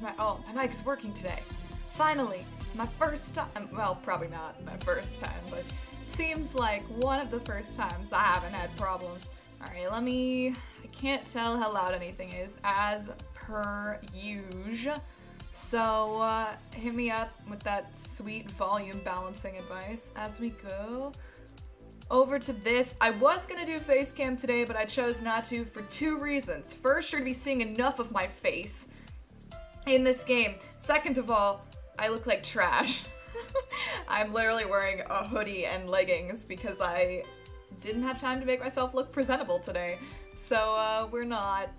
my mic is working today. Finally, my first time, well, probably not my first time, but seems like one of the first times I haven't had problems. Alright, I can't tell how loud anything is, as per usual. So, hit me up with that sweet volume balancing advice as we go over to this. I was gonna do face cam today, but I chose not to for two reasons. First, you're gonna be seeing enough of my face in this game. Second of all, I look like trash. I'm literally wearing a hoodie and leggings because I didn't have time to make myself look presentable today. So, we're not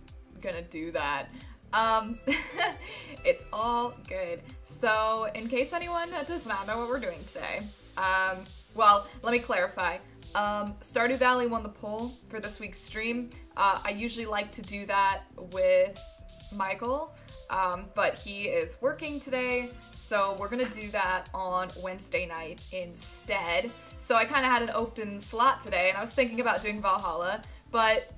gonna do that. It's all good. So, in case anyone does not know what we're doing today, well, let me clarify. Stardew Valley won the poll for this week's stream. I usually like to do that with Michael, but he is working today, so we're gonna do that on Wednesday night instead. So I kind of had an open slot today, and I was thinking about doing Valhalla, but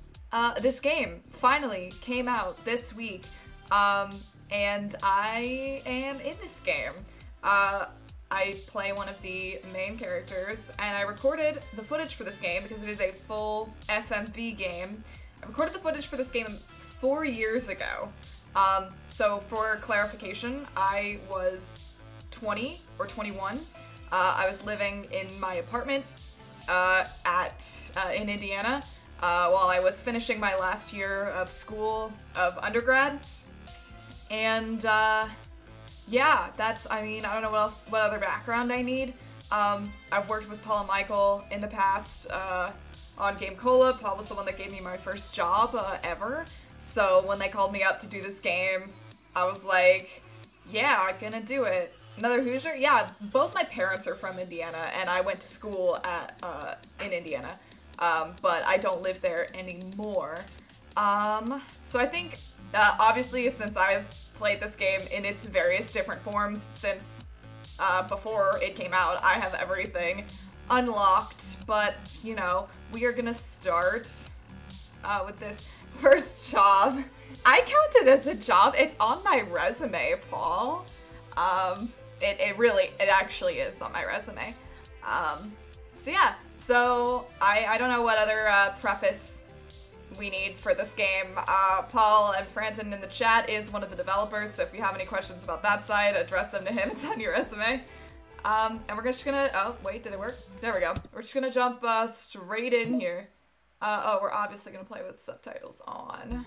this game finally came out this week, and I am in this game. I play one of the main characters, and I recorded the footage for this game because it is a full FMV game. I recorded the footage for this game 4 years ago. So for clarification, I was 20 or 21. I was living in my apartment in Indiana while I was finishing my last year of school of undergrad. And yeah, I don't know what other background I need. I've worked with Paul and Michael in the past on Game Cola. Paul was the one that gave me my first job ever. So when they called me up to do this game, I was like, yeah, I'm gonna do it. Another Hoosier? Yeah, both my parents are from Indiana, and I went to school in Indiana, but I don't live there anymore. So I think, obviously, since I've played this game in its various different forms since before it came out, I have everything unlocked, but, you know, we are gonna start with this first job. I count it as a job. It's on my resume, Paul. It actually is on my resume. So yeah, so I don't know what other preface we need for this game. Paul and Franzen in the chat is one of the developers, so if you have any questions about that side, address them to him. It's on your resume. And we're just gonna, oh wait, did it work? There we go. We're just gonna jump straight in here. Oh, we're obviously gonna play with subtitles on.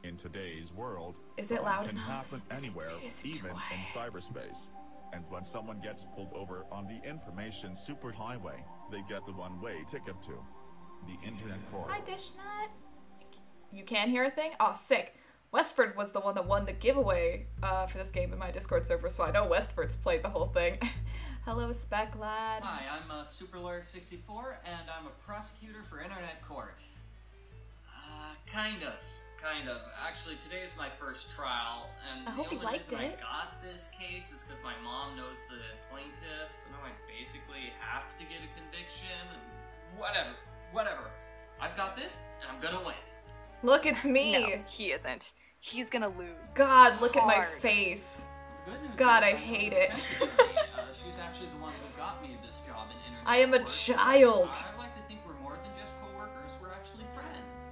In today's world, is it loud can enough? happen anywhere, even in cyberspace. And when someone gets pulled over on the information superhighway, they get the one-way ticket to the internet court. Hi, Dishnut. You can't hear a thing? Oh, sick. Westford was the one that won the giveaway for this game in my Discord server, so I know Westford's played the whole thing. Hello, Spec Lad. Hi, I'm Superlawyer64, and I'm a prosecutor for Internet Court. Kind of. Actually, today is my first trial, and the only reason I got this case is because my mom knows the plaintiff, so now I basically have to get a conviction, and whatever. I've got this, and I'm gonna win. Look, it's me! No, he isn't. He's gonna lose. God, look at my face. Good news God, is, I hate it. She's actually the one who got me this job in Internet I am a Court. child. I like to think we're more than just co-workers, we're actually friends.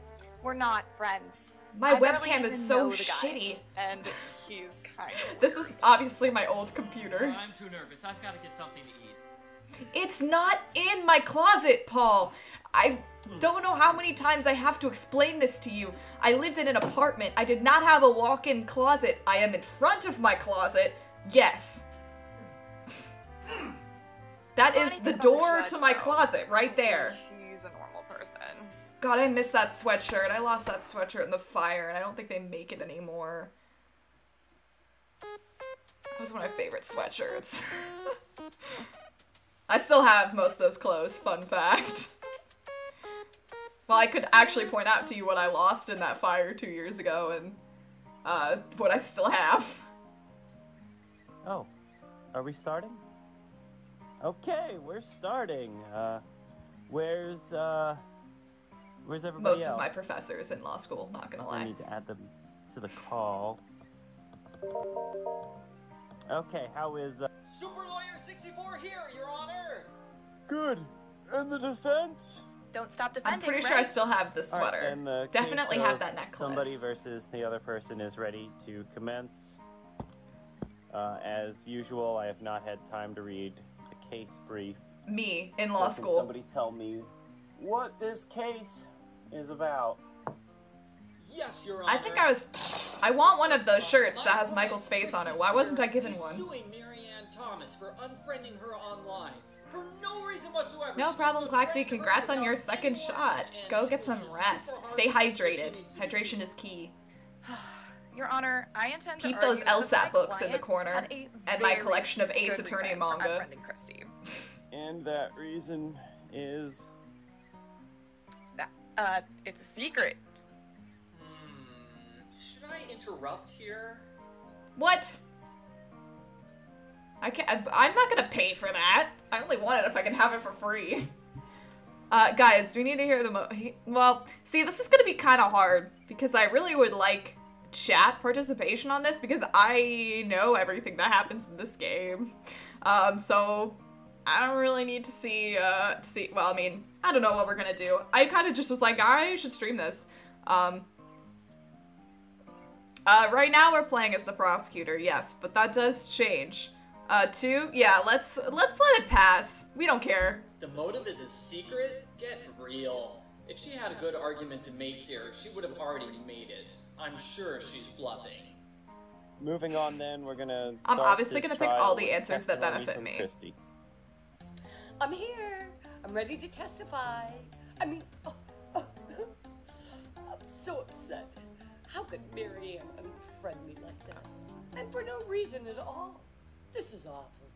We're not friends. My webcam is so shitty. And he's kind of This is obviously my old computer. I'm too nervous. I've got to get something to eat. It's not in my closet, Paul. I don't know how many times I have to explain this to you. I lived in an apartment. I did not have a walk-in closet. I am in front of my closet. Yes. That is the door to my closet right there. He's a normal person. God, I miss that sweatshirt. I lost that sweatshirt in the fire, and I don't think they make it anymore. That was one of my favorite sweatshirts. I still have most of those clothes, fun fact. Well, I could actually point out to you what I lost in that fire 2 years ago, and what I still have. Oh, are we starting? Okay, we're starting. Where's everybody Most else? of my professors in law school, not gonna lie. I need to add them to the call. Okay, how is... Super Lawyer 64 here, Your Honor! Good. And the defense? Don't stop defending, I'm pretty sure I still have the sweater. Right, and the Definitely case have of that necklace. Somebody versus the other person is ready to commence. As usual, I have not had time to read the case brief. Me, in law Can school. somebody tell me what this case is about? Yes, Your Honor. I think I want one of those shirts that has Michael's face on it. Why wasn't I given one? Suing Marianne Thomas for unfriending her online for no reason whatsoever. No problem, Claxy. Congrats on your second shot. Go get some rest. Stay hydrated. Hydration is key. Your Honor, I intend to Keep argue those that my LSAT books in the client corner, had a and my very collection of Ace good Attorney reason for manga. unfriending Christy. And that reason is... It's a secret. Should I interrupt here? What? I'm not gonna pay for that. I only want it if I can have it for free. Guys, we need to hear the well, see, this is gonna be kind of hard, because I really would like chat participation on this, because I know everything that happens in this game. So I don't really need to see, well, I mean, I don't know what we're gonna do. I kind of just was like, I should stream this. Right now we're playing as the prosecutor, yes, but that does change. 2, yeah, let's let it pass. We don't care. The motive is a secret? Get real. If she had a good argument to make here, she would have already made it. I'm sure she's bluffing. Moving on then, we're gonna I'm start obviously this gonna pick trial all the with answers that testimony benefit from me. Christy. I'm here. I'm ready to testify. I mean, I'm so upset. How could Marianne unfriend me like that? And for no reason at all. This is awful.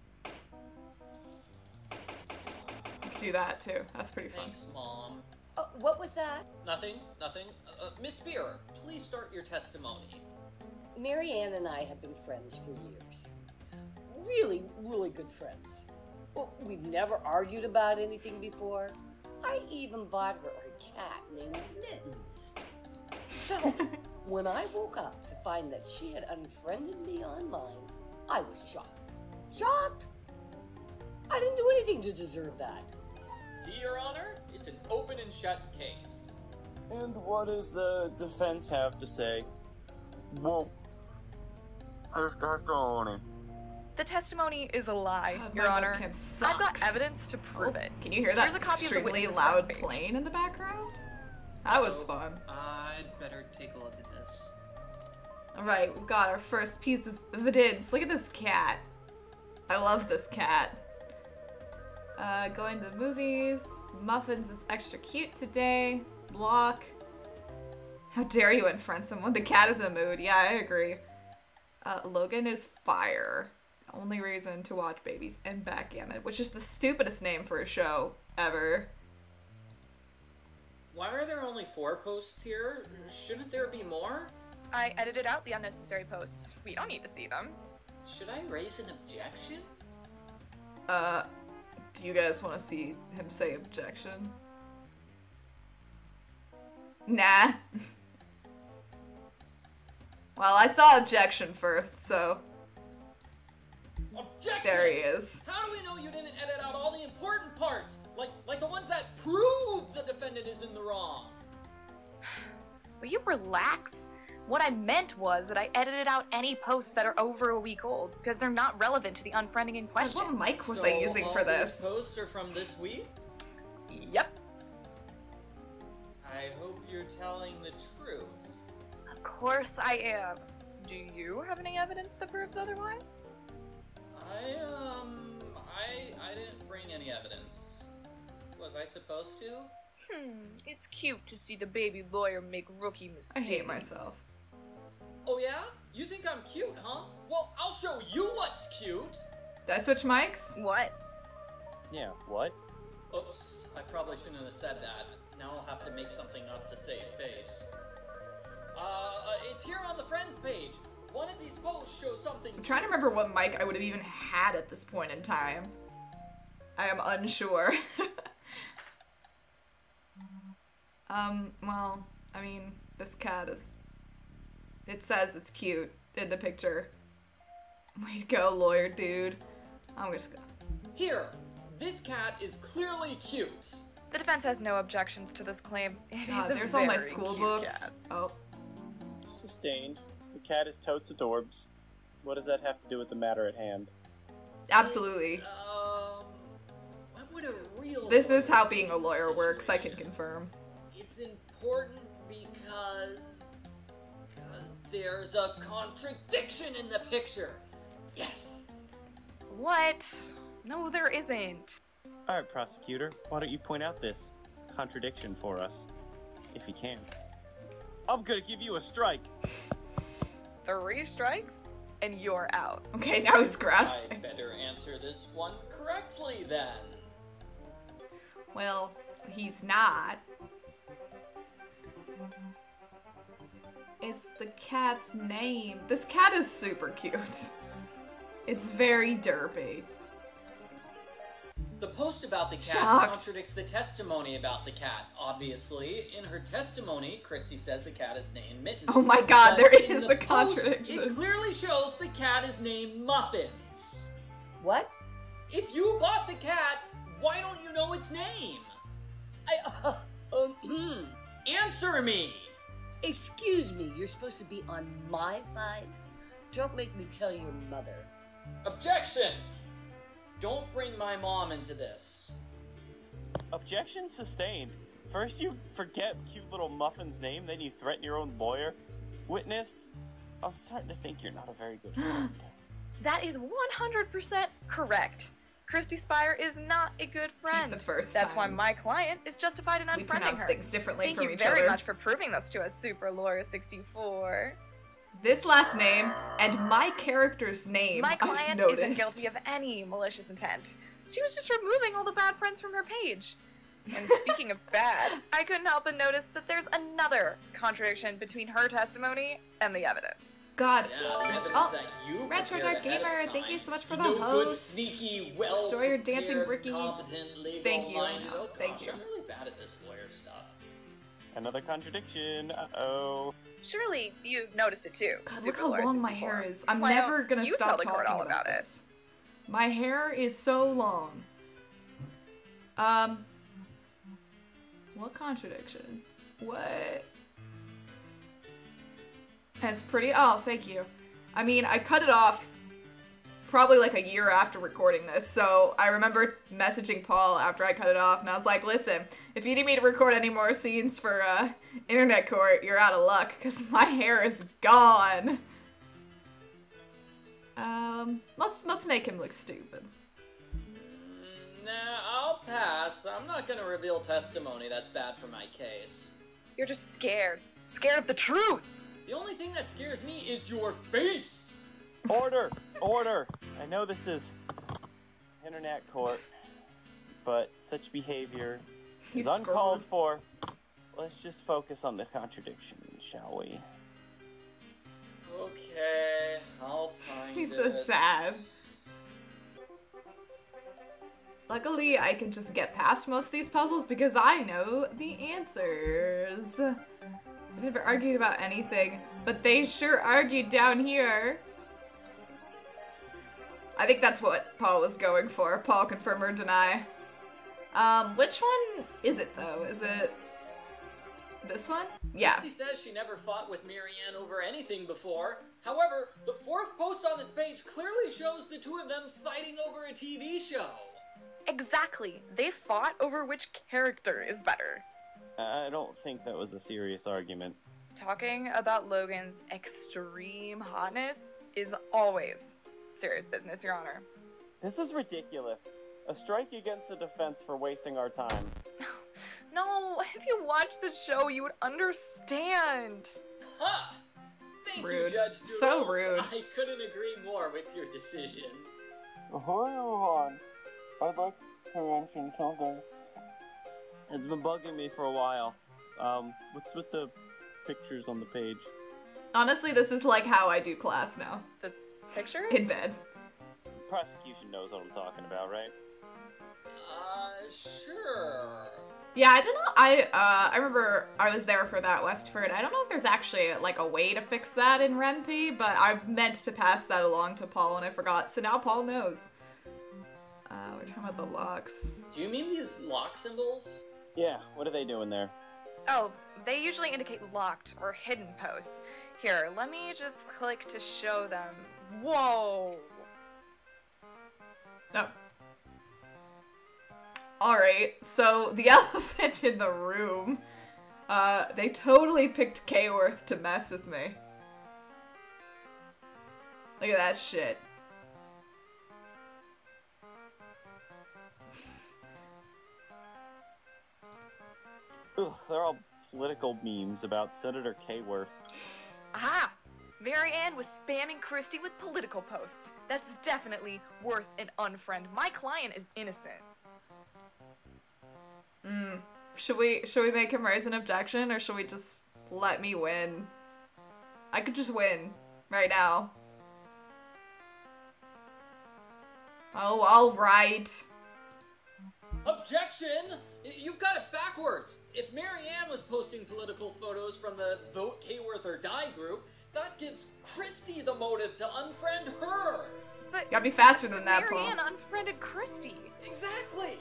Do that too. That's pretty fun. Thanks, Mom. What was that? Nothing. Miss Spear, please start your testimony. Marianne and I have been friends for years. Really, really good friends. Well, we've never argued about anything before. I even bought her a cat named Mittens. So, when I woke up to find that she had unfriended me online, I was shocked. Shocked? I didn't do anything to deserve that. See, Your Honor? It's an open and shut case. And what does the defense have to say? Well, The testimony is a lie, God, Your my Honor. webcam I've got sucks. evidence to prove it. Can you hear that Here's a copy of the extremely witness's loud front page. plane in the background? That was fun. I'd better take a look at this. Alright, we've got our first piece of evidence. Look at this cat. I love this cat. Going to the movies. Muffins is extra cute today. Block. How dare you unfriend someone? The cat is in a mood. Yeah, I agree. Logan is fire. Only reason to watch Babies and Backgammon, which is the stupidest name for a show ever. Why are there only 4 posts here? Shouldn't there be more? I edited out the unnecessary posts. We don't need to see them. Should I raise an objection? Do you guys want to see him say objection? Nah. Well, I saw objection first, so... Objection! There he is. How do we know you didn't edit out all the important parts? Like the ones that prove the defendant is in the wrong? Will you relax? What I meant was that I edited out any posts that are over a week old because they're not relevant to the unfriending in question. What mic was So I using for all this? these posts are from this week? Yep. I hope you're telling the truth. Of course I am. Do you have any evidence that proves otherwise? I didn't bring any evidence. Was I supposed to? It's cute to see the baby lawyer make rookie mistakes. I hate myself. Oh yeah? You think I'm cute, huh? Well, I'll show you what's cute! Did I switch mics? What? Yeah, what? Oops, I probably shouldn't have said that. Now I'll have to make something up to save face. It's here on the Friends page. One of these posts shows something. I'm trying to remember what mic I would have even had at this point in time. I am unsure. Well, I mean, this cat is It says it's cute in the picture. Way to go, lawyer dude. I'm just gonna... Here, this cat is clearly cute. The defense has no objections to this claim. It God, is a there's all my very school cute books. cat. Oh. Sustained. The cat is totes adorbs. What does that have to do with the matter at hand? Absolutely. What would a real This is how lawyer being a say in lawyer this works, I can situation? confirm. It's important because there's a contradiction in the picture. Yes. What? No, there isn't. Alright, prosecutor, why don't you point out this contradiction for us, if you can. I'm gonna give you a strike. 3 strikes, and you're out. Okay, now he's I grasping. better answer this one correctly then. Well, he's not. It's the cat's name. This cat is super cute. It's very derpy. The post about the cat Shocked. contradicts the testimony about the cat. Obviously, in her testimony, Christy says the cat is named Mittens. Oh my god, But there in is the a post, contradiction. It clearly shows the cat is named Muffins. What? If you bought the cat, why don't you know its name? Answer me! Excuse me, you're supposed to be on my side? Don't make me tell your mother. Objection! Don't bring my mom into this. Objection sustained. First you forget cute little Muffin's name, then you threaten your own lawyer. Witness, I'm starting to think you're not a very good friend. That is 100% correct. Christy Spire is not a good friend. The first That's time. why my client is justified in We unfriending pronounce her. things differently Thank from you each very other. much for proving this to us, Super Lawyer 64. This last name and my character's name, My I've client noticed. isn't guilty of any malicious intent. She was just removing all the bad friends from her page. And speaking of bad, I couldn't help but notice that there's another contradiction between her testimony and the evidence. God. Yeah, evidence Oh, that you Retro prepared Dark ahead of Gamer, thank you time. so much for the No good, host. sneaky, well Enjoy your dancing, prepared, Ricky. competent, Thank you. legal-minded. Oh, Thank gosh, you. I'm really bad at this lawyer stuff. Another contradiction, uh-oh. Surely you've noticed it too. God, Super look how Lawyer long my 64. hair is. I'm Why don't never gonna you stop tell the talking court all about about this. My hair is so long. What contradiction? What? It's pretty. Oh, thank you. I mean, I cut it off probably like a year after recording this, so I remember messaging Paul after I cut it off, and I was like, listen, if you need me to record any more scenes for internet court, you're out of luck, because my hair is gone. Let's make him look stupid. Nah, I'll pass. I'm not gonna reveal testimony that's bad for my case. You're just scared. Scared of the truth. The only thing that scares me is your face! Order! Order! I know this is internet court, but such behavior is uncalled for. Let's just focus on the contradiction, shall we? Okay, I'll find He's it. so sad. Luckily, I can just get past most of these puzzles because I know the answers. I never argued about anything, but they sure argued down here. I think that's what Paul was going for. Paul, confirm or deny. Which one is it though? Is it this one? Yeah. Lucy says she never fought with Marianne over anything before. However, the fourth post on this page clearly shows the two of them fighting over a TV show. Exactly. They fought over which character is better. I don't think that was a serious argument. Talking about Logan's extreme hotness is always serious business, Your Honor. This is ridiculous. A strike against the defense for wasting our time. No, if you watched the show, you would understand. Ha! Thank you, Rude. Judge Doodles. So rude. I couldn't agree more with your decision. Hold on. I'd like to mention something. It's been bugging me for a while. What's with the pictures on the page? Honestly, this is like how I do class now. The pictures? In bed. Prosecution knows what I'm talking about, right? Sure. Yeah, I don't know. I remember I was there for that, Westford. I don't know if there's actually like a way to fix that in Ren'Py, but I meant to pass that along to Paul and I forgot. So now Paul knows. We're talking about the locks. Do you mean these lock symbols? Yeah, what are they doing there? Oh, they usually indicate locked or hidden posts. Here, let me just click to show them. Whoa! No. Alright, so the elephant in the room. They totally picked Kworth to mess with me. Look at that shit. Ugh, they're all political memes about Senator Kworth. Aha! Marianne was spamming Christy with political posts. That's definitely worth an unfriend. My client is innocent. Should we make him raise an objection, or should we just let me win? I could just win right now. Oh, alright. Objection! You've got it backwards! If Marianne was posting political photos from the Vote Kworth or Die group, that gives Christy the motive to unfriend her! But Gotta be faster than that, Paul. Marianne unfriended Christy. Exactly!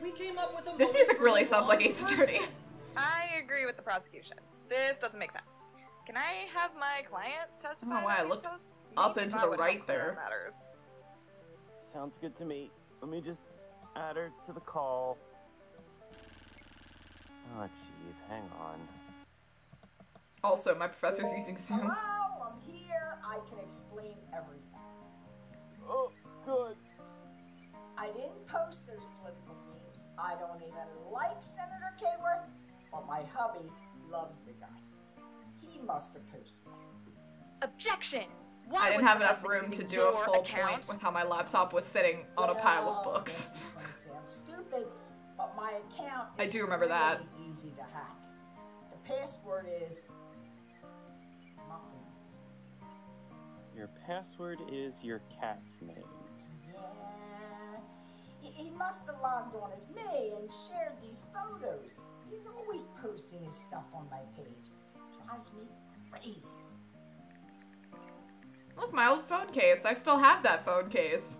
We came up with a This motive music for really the sounds like wrong Ace Attorney. person. I agree with the prosecution. This doesn't make sense. Can I have my client testify? I don't know why I on looked posts? up Maybe into that the would right help clear there. matters. Sounds good to me. Let me just add her to the call. Oh, jeez, hang on. Also, my professor's using Zoom. Hello, I'm here. I can explain everything. Oh, good. I didn't post those political memes. I don't even like Senator Kworth, but my hubby loves the guy. He must have posted it. Objection! Why I didn't was have the enough husband room using to do a your full account? point with how my laptop was sitting on a pile of books. This is gonna sound stupid, but my account is I do remember that. really easy to hack. The password is muffins. Your password is your cat's name. Yeah. He must have logged on as me and shared these photos. He's always posting his stuff on my page. Drives me crazy. Look, my old phone case. I still have that phone case.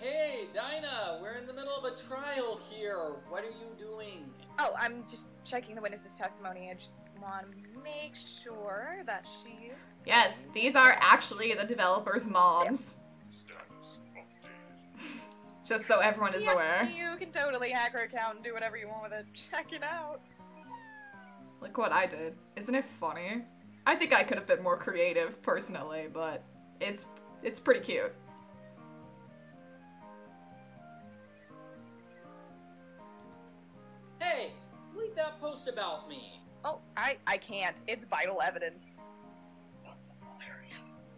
Hey, Dinah, we're in the middle of a trial here. What are you doing? Oh, I'm just checking the witness's testimony. I just want to make sure that she's... Yes, these are actually the developers' moms. Status updated. Just so everyone is aware. You can totally hack her account and do whatever you want with it. Check it out. Look what I did. Isn't it funny? I think I could have been more creative, personally, but it's pretty cute. Hey, delete that post about me. Oh, I can't. It's vital evidence. That's hilarious.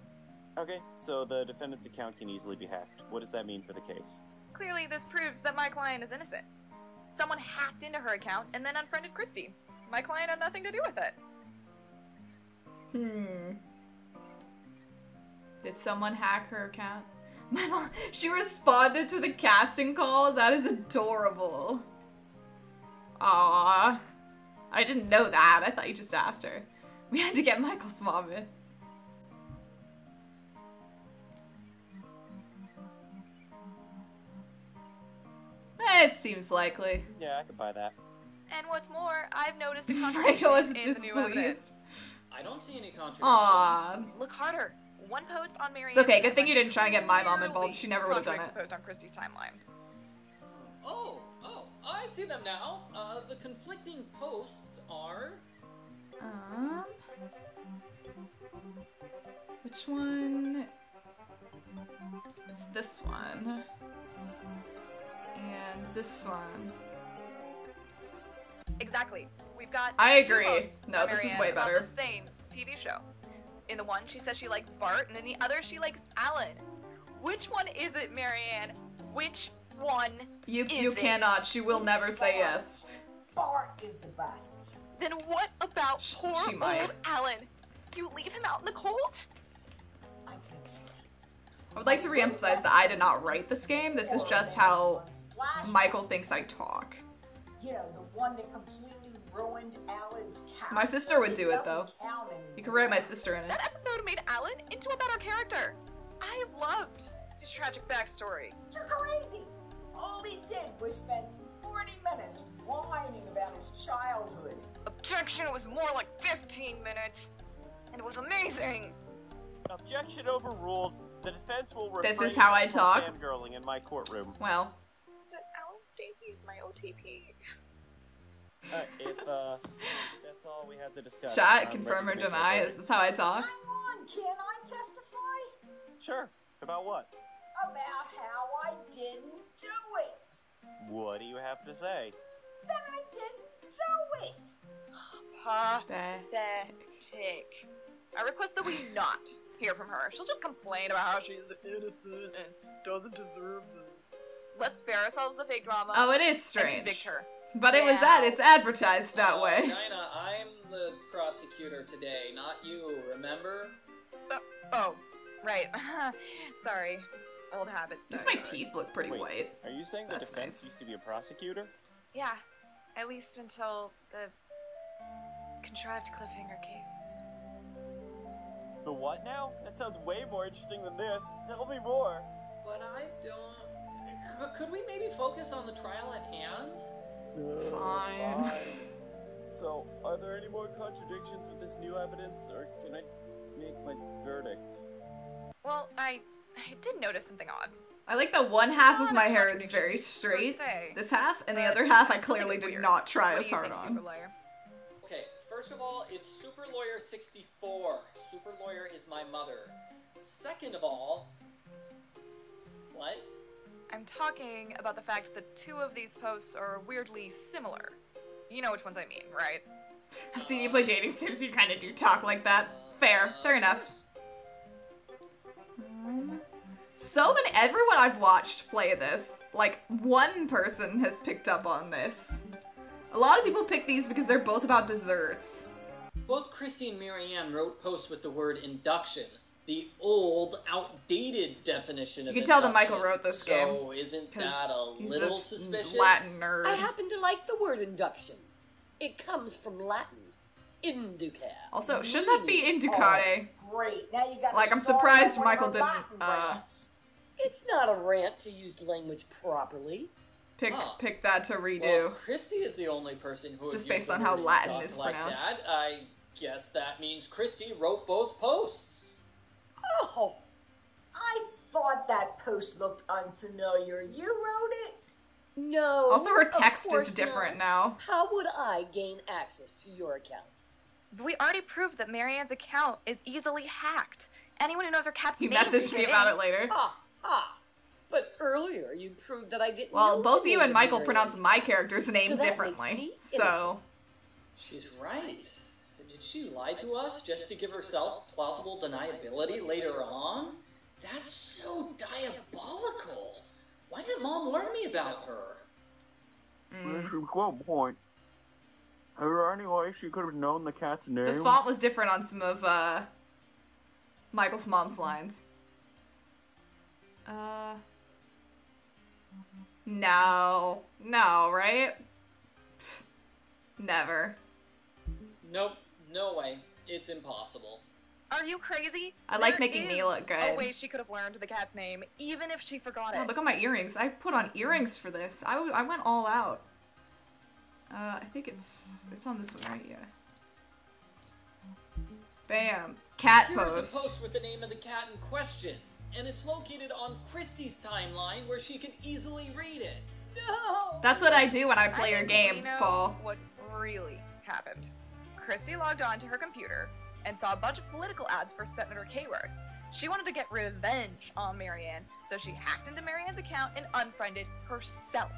Okay, so the defendant's account can easily be hacked. What does that mean for the case? Clearly, this proves that my client is innocent. Someone hacked into her account and then unfriended Christy. My client had nothing to do with it. Did someone hack her account? My mom, she responded to the casting call? That is adorable. Aww. I didn't know that. I thought you just asked her. We had to get Michael's mom in. It seems likely. Yeah, I could buy that. And what's more, I've noticed a Michael contradiction was in the new displeased. evidence. I don't see any contradictions. Aww. Look harder. One post on Mary. It's okay, good thing you didn't try and get my mom involved. clearly She never would have done contradicts it. the post on Christy's timeline. Oh, I see them now. The conflicting posts are... Which one? It's this one. And this one. Exactly. We've got I two agree. posts No, on this is Marianne way about better. the same TV show. In the one, she says she likes Bart, and in the other, she likes Alan. Which one is it, Marianne? Which one You is cannot. She will never say yes. Bart is the best. Then what about poor she might. old Alan? You leave him out in the cold? I can explain. I would like to reemphasize that I did not write this game. This is just how Michael thinks I talk. You know, the one that completely ruined Alan's character. My sister would do it, though. You could write my sister in it. That episode made Alan into a better character. I loved his tragic backstory. You're crazy. All he did was spend 40 minutes whining about his childhood. Objection, it was more like 15 minutes. And it was amazing. Objection overruled. The defense will refrain This is how I from talk. fangirling in my courtroom. Well. But Alan Stacy is my OTP. If that's all we have to discuss. Chat, confirm or deny. Is this how I talk? Hang on, can I testify? Sure. About what? About how I didn't do it. What do you have to say? That I didn't do it. Pathetic. I request that we not hear from her. She'll just complain about how she's innocent and doesn't deserve this. Let's spare ourselves the fake drama. Oh, it is And strange. convict her. But it was that. It's advertised that way. Dinah, I'm the prosecutor today, not you, remember? Oh, right. Sorry. Old habits. At least my teeth look pretty Wait, white. Are you saying the That's defense nice. used to be a prosecutor? Yeah. At least until the contrived cliffhanger case. The what now? That sounds way more interesting than this. Tell me more. But I don't... Could we maybe focus on the trial at hand? Fine. So, are there any more contradictions with this new evidence, or can I make my verdict? Well, I did notice something odd. I like that one half of Not my a hair is contradiction very per straight, se, this half, and the but other half I I still think clearly it's did weird. not try What as do you hard think, on. Super Lawyer? Okay, first of all, it's Super Lawyer 64. Super Lawyer is my mother. Second of all... What? I'm talking about the fact that two of these posts are weirdly similar. You know which ones I mean, right? I've seen you play dating sims, you kind of do talk like that. Fair enough. So many, everyone I've watched play this, like, one person has picked up on this. A lot of people pick these because they're both about desserts. Both Christy and Marianne wrote posts with the word induction. The old, outdated definition of You can tell that induction. Michael wrote this game. So isn't that a He's little suspicious? Latin nerd. I happen to like the word induction. It comes from Latin. Inducat. Also, should that be Inducate? Great. Now you got. Like, I'm surprised Michael didn't, It's not a rant to use language properly. pick that to redo. Well, if Christy is the only person who would Just use based the on how word Latin induct is like pronounced. that, I guess that means Christy wrote both posts. Oh, I thought that post looked unfamiliar. You wrote it? No. Also, her of text is course different not. now. How would I gain access to your account? But we already proved that Marianne's account is easily hacked. Anyone who knows her cat's You name can messaged me get about in. it later. But earlier you proved that I didn't Well, know both the you name and of Michael Marianne's pronounce my character's name So that makes differently. me So, She's right. Did she lie to us just to give herself plausible deniability later on? That's so diabolical. Why didn't Mom warn me about her? That's a good point. Is there any way she could have known the cat's name? the font was different on some of, Michael's mom's lines. No, right? Pfft, never. Nope, no way. It's impossible. Are you crazy? I like There making me is look good. a way she could have learned the cat's name, even if she forgot Oh, it. look at my earrings. I put on earrings for this. I went all out. I think it's on this one, right? Yeah. Bam. Cat Here's post. a post with the name of the cat in question, and it's located on Christy's timeline where she can easily read it. No! That's what I do when I play I your think we games, know Paul. What really happened? Christy logged on to her computer and saw a bunch of political ads for Senator Kayworth. She wanted to get revenge on Marianne, so she hacked into Marianne's account and unfriended herself.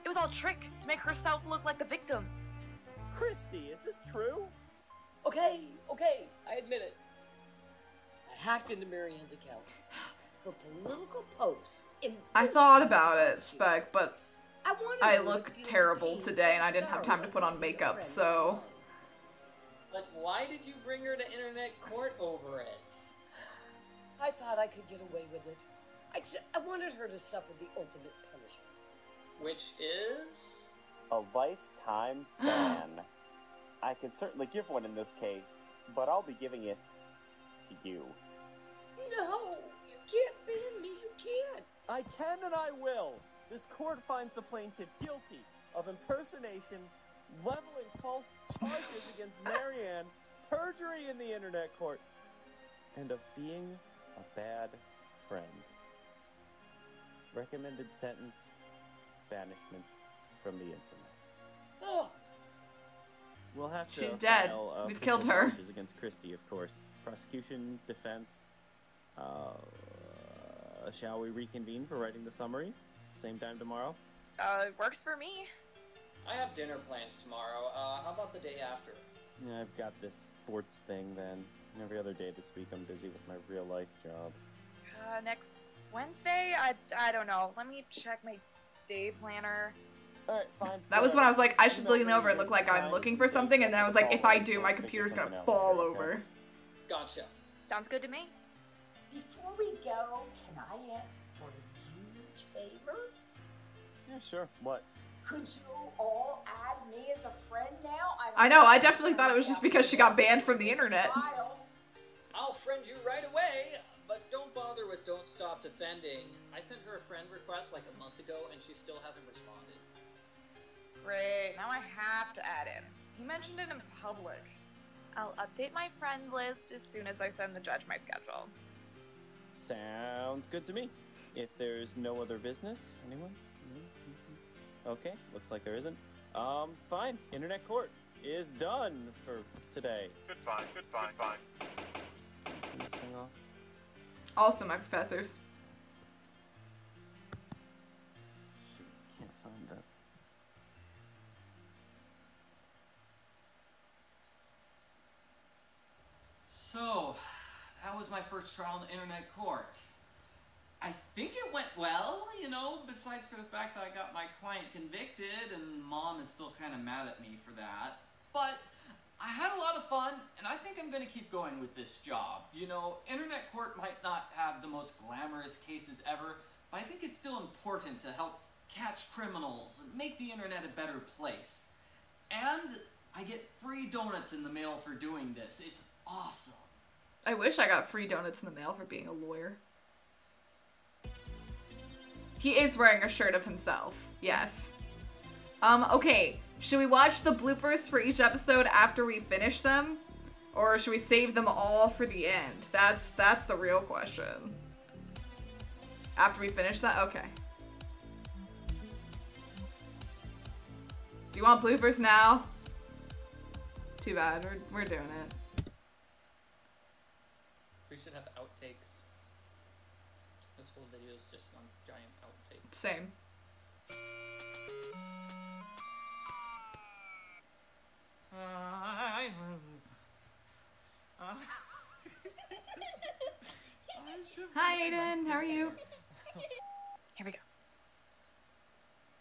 It was all a trick to make herself look like the victim. Christy, is this true? Okay, I admit it. I hacked into Marianne's account. Her political post. I thought about it, Spec, but I wanted I her to look feel terrible pain today and I and didn't have time to sorrow put on losing a makeup, friend so... But why did you bring her to internet court over it? I thought I could get away with it. I wanted her to suffer the ultimate punishment. Which is... A lifetime lifetime ban. I could certainly give one in this case, but I'll be giving it to you. No, you can't ban me, you can't. I can and I will. This court finds the plaintiff guilty of impersonation, leveling false charges against Marianne, perjury in the internet court, and of being a bad friend. Recommended sentence, banishment from the internet. Oh. We'll have to She's dead. file, We've killed her. charges against Christie, of course. Prosecution, defense. Shall we reconvene for writing the summary? Same time tomorrow? It works for me. I have dinner plans tomorrow. How about the day after? Yeah, I've got this sports thing then. Every other day this week I'm busy with my real life job. Next Wednesday? I don't know. Let me check my day planner. Alright, fine. That was when I was like, I should lean over and look like I'm looking for something, and then I was like, if I do, my computer's gonna fall over. Gotcha. Sounds good to me. Before we go, can I ask for a huge favor? Yeah, sure. What? Could you all add me as a friend now? I know, I definitely thought it was just because she got banned from the internet. I'll friend you right away, but don't bother with Don't Stop Defending. I sent her a friend request like a month ago, and she still hasn't responded. Great, now I have to add in. He mentioned it in public. I'll update my friends list as soon as I send the judge my schedule. Sounds good to me. If there's no other business, anyone? Okay, looks like there isn't. Fine. Internet court is done for today. Goodbye. Turn this thing off. Also, my professors. Shoot, can't find that. So, that was my first trial in the internet court. I think it went well, you know, besides for the fact that I got my client convicted and Mom is still kind of mad at me for that. But I had a lot of fun, and I think I'm going to keep going with this job. You know, internet court might not have the most glamorous cases ever, but I think it's still important to help catch criminals and make the internet a better place. And I get free donuts in the mail for doing this. It's awesome. I wish I got free donuts in the mail for being a lawyer. He is wearing a shirt of himself. Yes. Okay. Should we watch the bloopers for each episode after we finish them? Or should we save them all for the end? That's the real question. After we finish that? Okay. Do you want bloopers now? Too bad. We're doing it. We should have outtakes. This whole video is just one giant outtake. Same. Hi, Aiden. How are you? Here we go.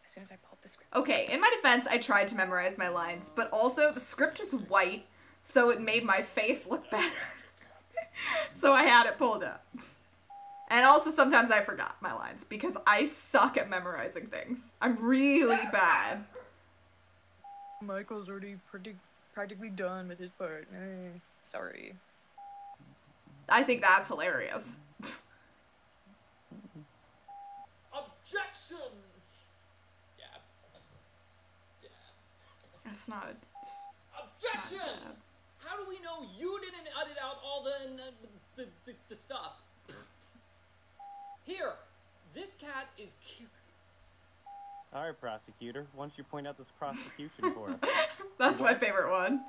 As soon as I pull up the script. Okay, in my defense, I tried to memorize my lines, but also the script is white, so it made my face look better. So I had it pulled up. And also sometimes I forgot my lines, because I suck at memorizing things. I'm really bad. Michael's already practically done with his part. Sorry. I think that's hilarious. Objection! Dab. Dab. That's not Objection! How do we know you didn't edit out all the stuff? Here, this cat is cute. Alright, prosecutor. Why don't you point out this prosecution for us? That's my favorite one.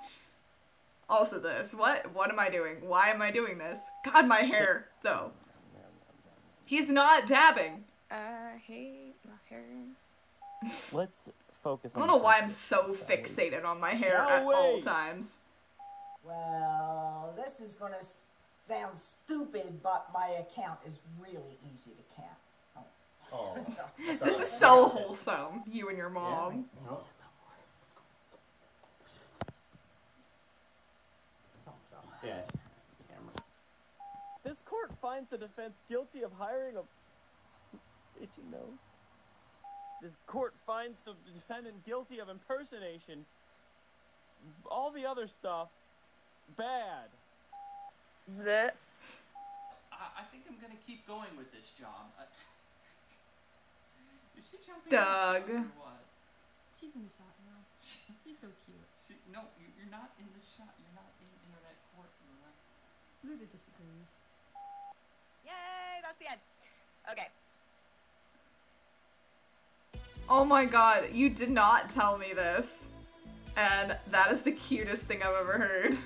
Also this. What am I doing? Why am I doing this? God, my hair, though. He's not dabbing. I hate my hair. Let's focus on I don't know why I'm so fixated on my hair at all times. Well, this is gonna sound stupid, but my account is really easy to count. Oh. This is so wholesome, you and your mom. Yeah. Yes. This court finds the defense guilty of hiring a itchy nose. this court finds the defendant guilty of impersonation. All the other stuff, bad. Blech. I think I'm gonna keep going with this job. Is she jumping Doug. in the shot or what? She's in the shot now. She's so cute. No, you're not in the shot. You're not in internet court, Luna. Luna disagrees. Yay, that's the end. Okay. Oh my god, you did not tell me this. And that is the cutest thing I've ever heard.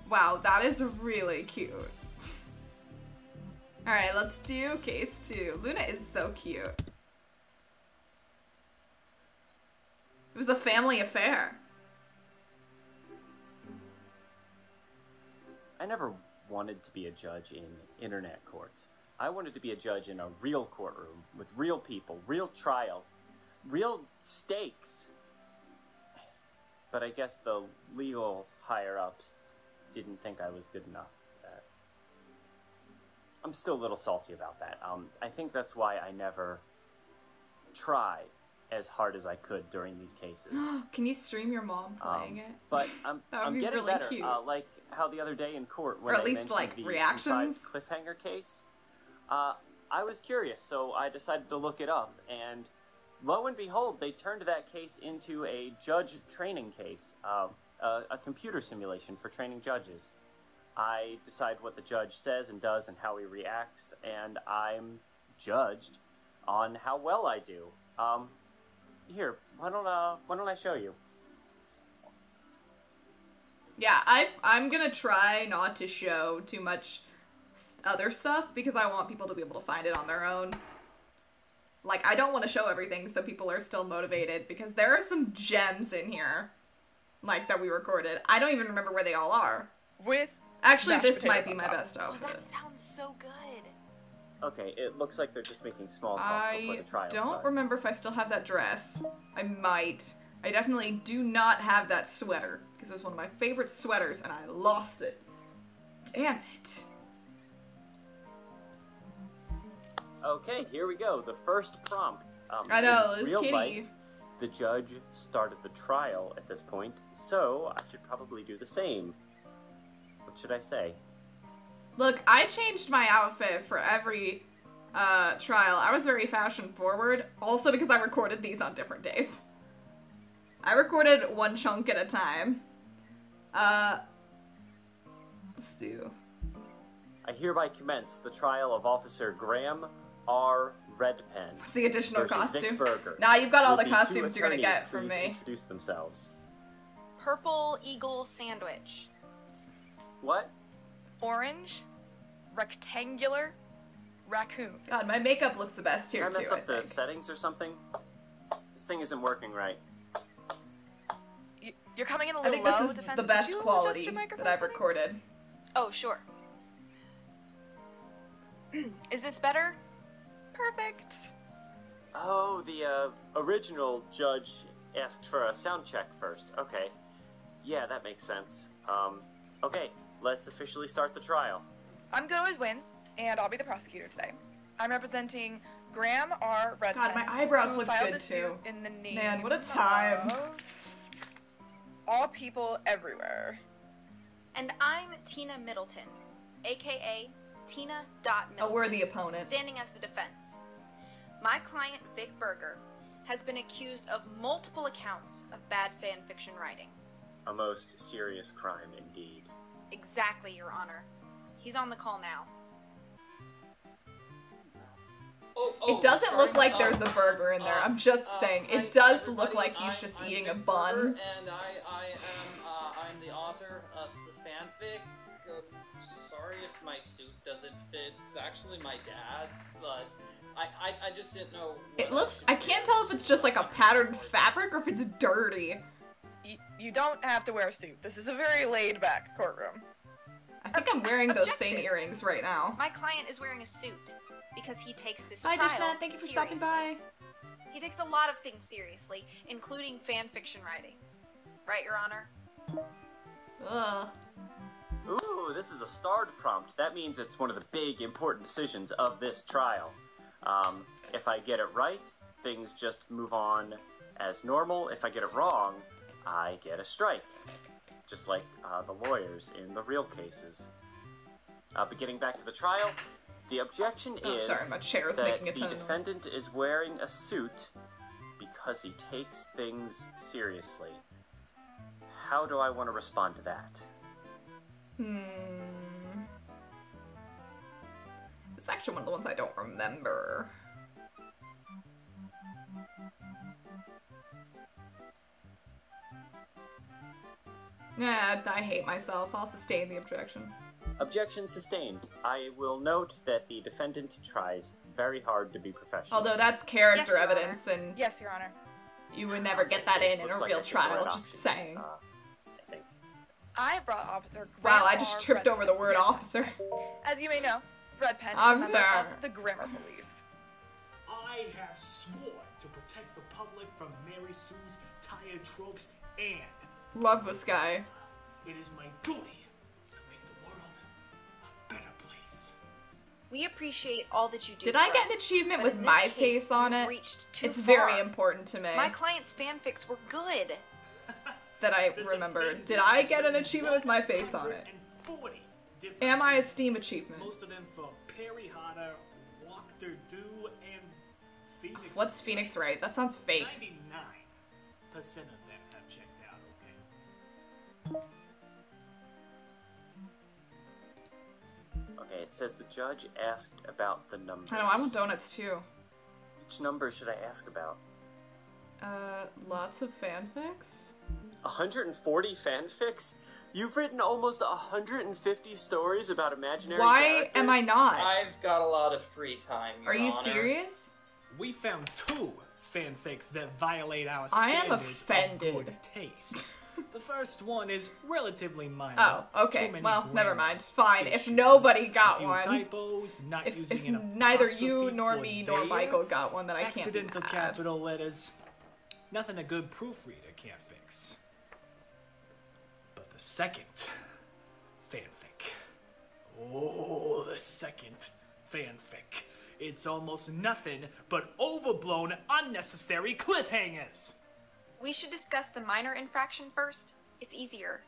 Wow, that is really cute. Alright, let's do case 2. Luna is so cute. It was a family affair. I never wanted to be a judge in internet court. I wanted to be a judge in a real courtroom with real people, real trials, real stakes. But I guess the legal higher-ups didn't think I was good enough. I'm still a little salty about that. I think that's why I never tried as hard as I could during these cases. Can you stream your mom playing it? But I'm getting really better. cute. Like how the other day in court when Or at I least mentioned like the reactions. cliffhanger case, I was curious, so I decided to look it up, and lo and behold, they turned that case into a judge training case, a computer simulation for training judges. I decide what the judge says and does and how he reacts, and I'm judged on how well I do. Here, why don't I show you? Yeah, I'm gonna try not to show too much other stuff because I want people to be able to find it on their own. Like, I don't want to show everything so people are still motivated because there are some gems in here, like, that we recorded. I don't even remember where they all are. Actually, this might be my best outfit. That sounds so good. Okay, it looks like they're just making small talk before the trial I don't starts. remember if I still have that dress. I might. I definitely do not have that sweater because it was one of my favorite sweaters and I lost it. Damn it. Okay, here we go. The first prompt. I know, in it's real kitty. life, the judge started the trial at this point, so I should probably do the same. What should I say? Look, I changed my outfit for every trial. I was very fashion forward, also because I recorded these on different days. I recorded one chunk at a time. Let's do. I hereby commence the trial of Officer Graham R. Redpen. What's the additional versus costume? Vic Berger. Nah, you've got all Will the the costumes two you're gonna attorneys get from please me. Introduce themselves. Purple eagle sandwich. What? Orange. Rectangular. Raccoon. God, my makeup looks the best here, Did I mess too, up the settings or something? This thing isn't working right. You're coming in a I little think this low, is Defense. the Could best you adjust quality your microphone that I've settings? recorded. Oh, sure. Is this better? Perfect. Oh, the original judge asked for a sound check first. Okay. Yeah, that makes sense. Okay, let's officially start the trial. I'm Good Always Wins, and I'll be the prosecutor today. I'm representing Graham R. Redpen. God, my eyebrows who looked filed good, this suit too. In the name Man, what a time. of all people everywhere. And I'm Tina Middleton, aka Tina.Middleton. A worthy opponent. Standing as the defense. My client, Vic Berger, has been accused of multiple accounts of bad fan fiction writing. A most serious crime indeed. Exactly, Your Honor. He's on the call now. It doesn't look like there's a burger in there. I'm just saying. It does look like he's just eating a bun. And I'm the author of the fanfic. Sorry if my suit doesn't fit. It's actually my dad's, but I just didn't know. It looks. I can't tell if it's just like a patterned fabric or if it's dirty. You don't have to wear a suit. This is a very laid-back courtroom. I think I'm wearing those same earrings right now. My client is wearing a suit because he takes this Bye, trial Dishna. Thank you for stopping by. He takes a lot of things seriously, including fan fiction writing. Right, Your Honor? Ugh. Ooh, this is a starred prompt. That means it's one of the big, important decisions of this trial. If I get it right, things just move on as normal. If I get it wrong, I get a strike. Just like the lawyers in the real cases. But getting back to the trial, the objection is my chair is that making a the ton of noise. defendant is wearing a suit because he takes things seriously. How do I want to respond to that? It's actually one of the ones I don't remember. Yeah, I hate myself. I'll sustain the objection. Objection sustained. I will note that the defendant tries very hard to be professional. Although that's character Yes, Your evidence, Honor. and Yes, Your Honor. you would never get that in Looks a like real I should trial, write just option. saying. I think. I brought Officer Wow, I Grandma just tripped Red over the word Pen. officer. As you may know, Red Pen is a Officer. member of the Grimmer Police. I have sworn to protect the public from Mary Sue's tired tropes, and Love this guy. it is my duty to make the world a better place. We appreciate all that you do. Did for I get an us, achievement but with in this my case, face on you've it? reached too It's far. very important to me My client's fanfics were good. that I remember. Did I get an achievement with my face on it? 140 different Am I a things, Steam achievement? Most of them for Perry Harder, Walker Do, and Phoenix. What's Phoenix Wright? That sounds fake. 99% of them have checked out, okay? Okay, it says the judge asked about the numbers. I know, I want donuts too. Which number should I ask about? Lots of fanfics? 140 fanfics? You've written almost 150 stories about imaginary Why characters? am I not? I've got a lot of free time, Your Are you Honor. serious? We found 2 fanfics that violate our I am standards offended. of good taste. The first one is relatively minor. Oh, okay. Too many Well, never grammar mind. Fine. If issues, nobody a got few one. typos, not If using an neither apostrophe you, nor for me, nor there, Michael got one, then I can't be accidental mad. capital letters. Nothing a good proofreader can't fix. But the second fanfic. Oh, the second fanfic. It's almost nothing but overblown, unnecessary cliffhangers. We should discuss the minor infraction first. It's easier.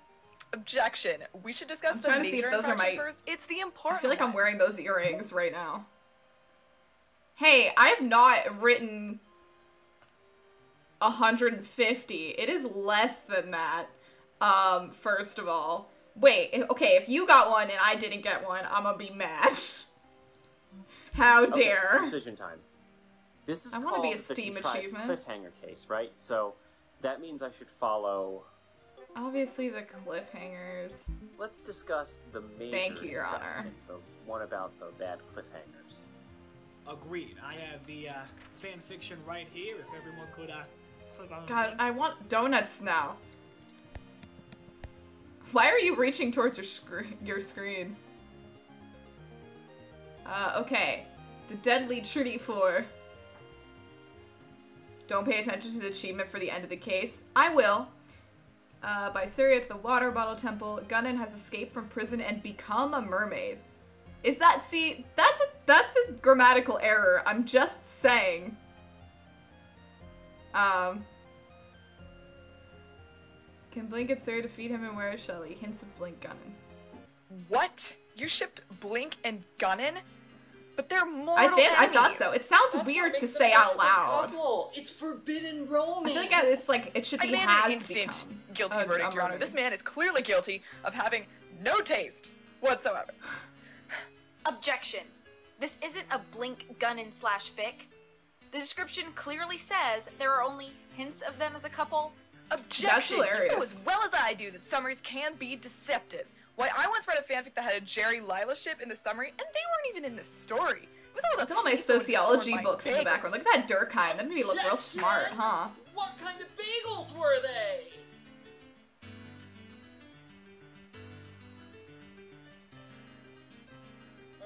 Objection. We should discuss I'm the trying to see major if those are infraction my- first. It's the I important feel like I'm one. wearing those earrings right now. Hey, I have not written 150. It is less than that. First of all. Wait, okay, if you got one and I didn't get one, I'm gonna be mad. How dare. Okay, decision time. This is I wanna called be a the Steam contrived achievement. cliffhanger case, right? So that means I should follow. Obviously the cliffhangers. Let's discuss the major. Thank you, Your Honor. infraction, the one about the bad cliffhangers. Agreed. I have the fanfiction right here. If everyone could click on God, them. I want donuts now. Why are you reaching towards your screen? Okay. The Deadly Treaty 4. Don't pay attention to the achievement for the end of the case. I will. By Syria to the Water Bottle Temple, Gunnan has escaped from prison and become a mermaid. Is that, see, that's a grammatical error. I'm just saying. Can Blink get Syria to feed him and where is Shelly? Hints of Blink Gunnan. What? You shipped Blink and Gunnan? But they're mortal I thought enemies. so. It sounds That's what weird makes to them say such a out good loud. couple. It's forbidden I romance. feel like it's like it should I be demand has an instant become guilty a verdict, Your Honor. mermaid. This man is clearly guilty of having no taste whatsoever. Objection. This isn't a Blink Gunnan / fic. The description clearly says there are only hints of them as a couple. Objection! You know hilarious. as well as I do that summaries can be deceptive. Why, I once read a fanfic that had a Jerry Lila ship in the summary, and they weren't even in the story. It was all about Look at all my Cecil and sociology Thorn books in the bagels. background. Look at that Durkheim. That made me look real Objection! smart, huh? What kind of bagels were they?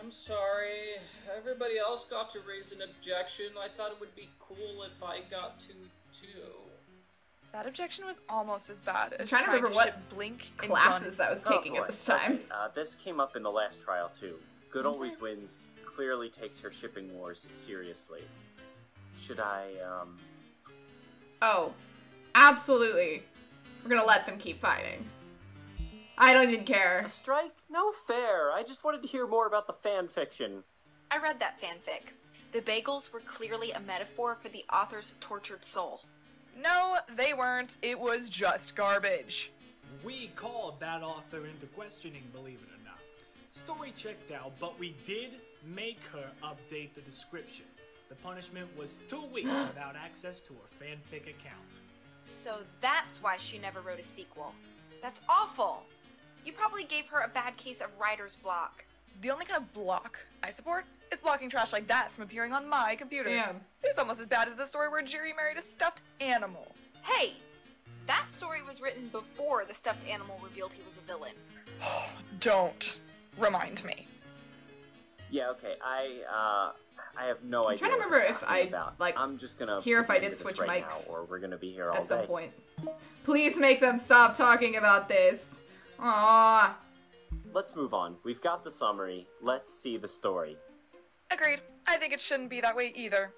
I'm sorry. Everybody else got to raise an objection. I thought it would be cool if I got to, too. That objection was almost as bad as I'm trying to remember what Blink classes I was taking at this time. Okay. This came up in the last trial too. Good Always Wins clearly takes her shipping wars seriously. Should I, Oh, absolutely. We're gonna let them keep fighting. I don't even care. A strike? No fair. I just wanted to hear more about the fan fiction. I read that fanfic. The bagels were clearly a metaphor for the author's tortured soul. No, they weren't. It was just garbage. We called that author into questioning, believe it or not. Story checked out, but we did make her update the description. The punishment was 2 weeks without access to her fanfic account. So that's why she never wrote a sequel. That's awful! You probably gave her a bad case of writer's block. The only kind of block I support is blocking trash like that from appearing on my computer. Damn. It's almost as bad as the story where Jerry married a stuffed animal. Hey! That story was written before the stuffed animal revealed he was a villain. Don't remind me. Yeah, okay, I have no idea. I'm trying to remember if I'm just gonna hear if I did switch right mics now, or we're gonna be here all at some day. point. Please make them stop talking about this. Aww. Let's move on. We've got the summary. Let's see the story. Agreed. I think it shouldn't be that way either.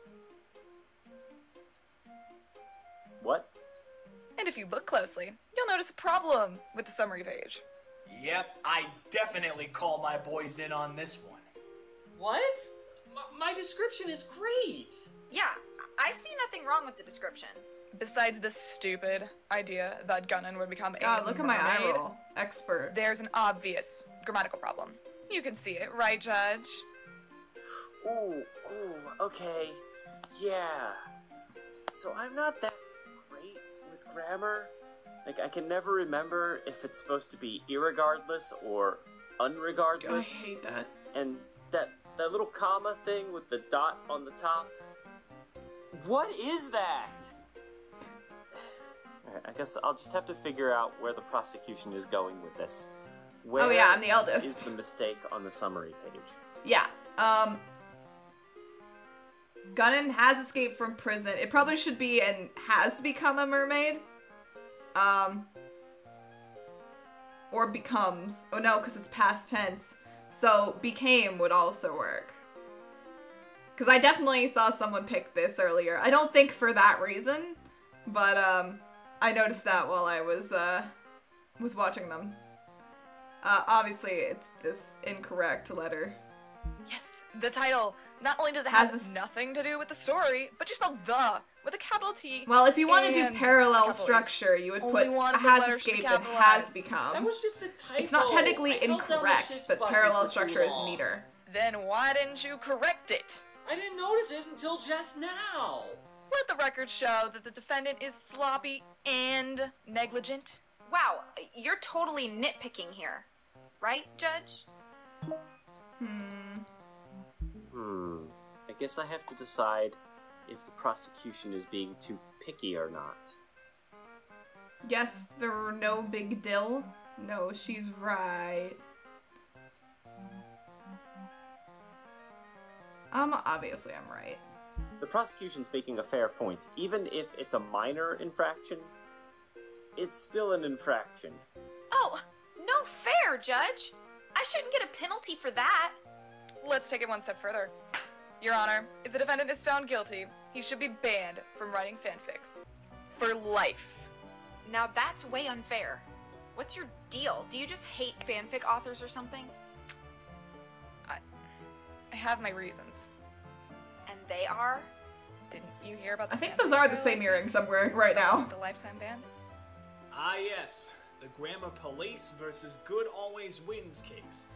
What? And if you look closely, you'll notice a problem with the summary page. Yep, I definitely call my boys in on this one. What? My description is great! Yeah, I see nothing wrong with the description. Besides the stupid idea that Gunnan would become a God, look at my eye mermaid, roll. Expert. There's an obvious grammatical problem. You can see it, right, Judge? Ooh, okay. Yeah. So I'm not that great with grammar. Like, I can never remember if it's supposed to be irregardless or unregardless. I hate that. And that little comma thing with the dot on the top. What is that? Alright, I guess I'll just have to figure out where the prosecution is going with this. Where oh yeah, I'm the eldest. is the mistake on the summary page? Yeah, Gunnan has escaped from prison. It probably should be and has become a mermaid. Or becomes. Oh no, because it's past tense. So, became would also work. Because I definitely saw someone pick this earlier. I don't think for that reason, but, I noticed that while I was watching them. Obviously, it's this incorrect letter. Yes, the title. Not only does it have nothing to do with the story, but you spelled the with a capital T. Well, if you want to do parallel structure, you would put has escaped and has become. That was just a typo. It's not technically incorrect, but parallel structure is neater. Then why didn't you correct it? I didn't notice it until just now. Let the record show that the defendant is sloppy and negligent. Wow, you're totally nitpicking here. Right, Judge? I guess I have to decide if the prosecution is being too picky or not. Yes, there were no big deal. No, she's right. Obviously I'm right. The prosecution's making a fair point. Even if it's a minor infraction, it's still an infraction. Oh, no fair, Judge! I shouldn't get a penalty for that. Let's take it one step further. Your Honor, if the defendant is found guilty, he should be banned from writing fanfics. For life. Now that's way unfair. What's your deal? Do you just hate fanfic authors or something? I have my reasons. And they are? Didn't you hear about the I think those are the same earrings I'm wearing right now. The lifetime ban? Ah yes, the Grammar Police versus Good Always Wins case.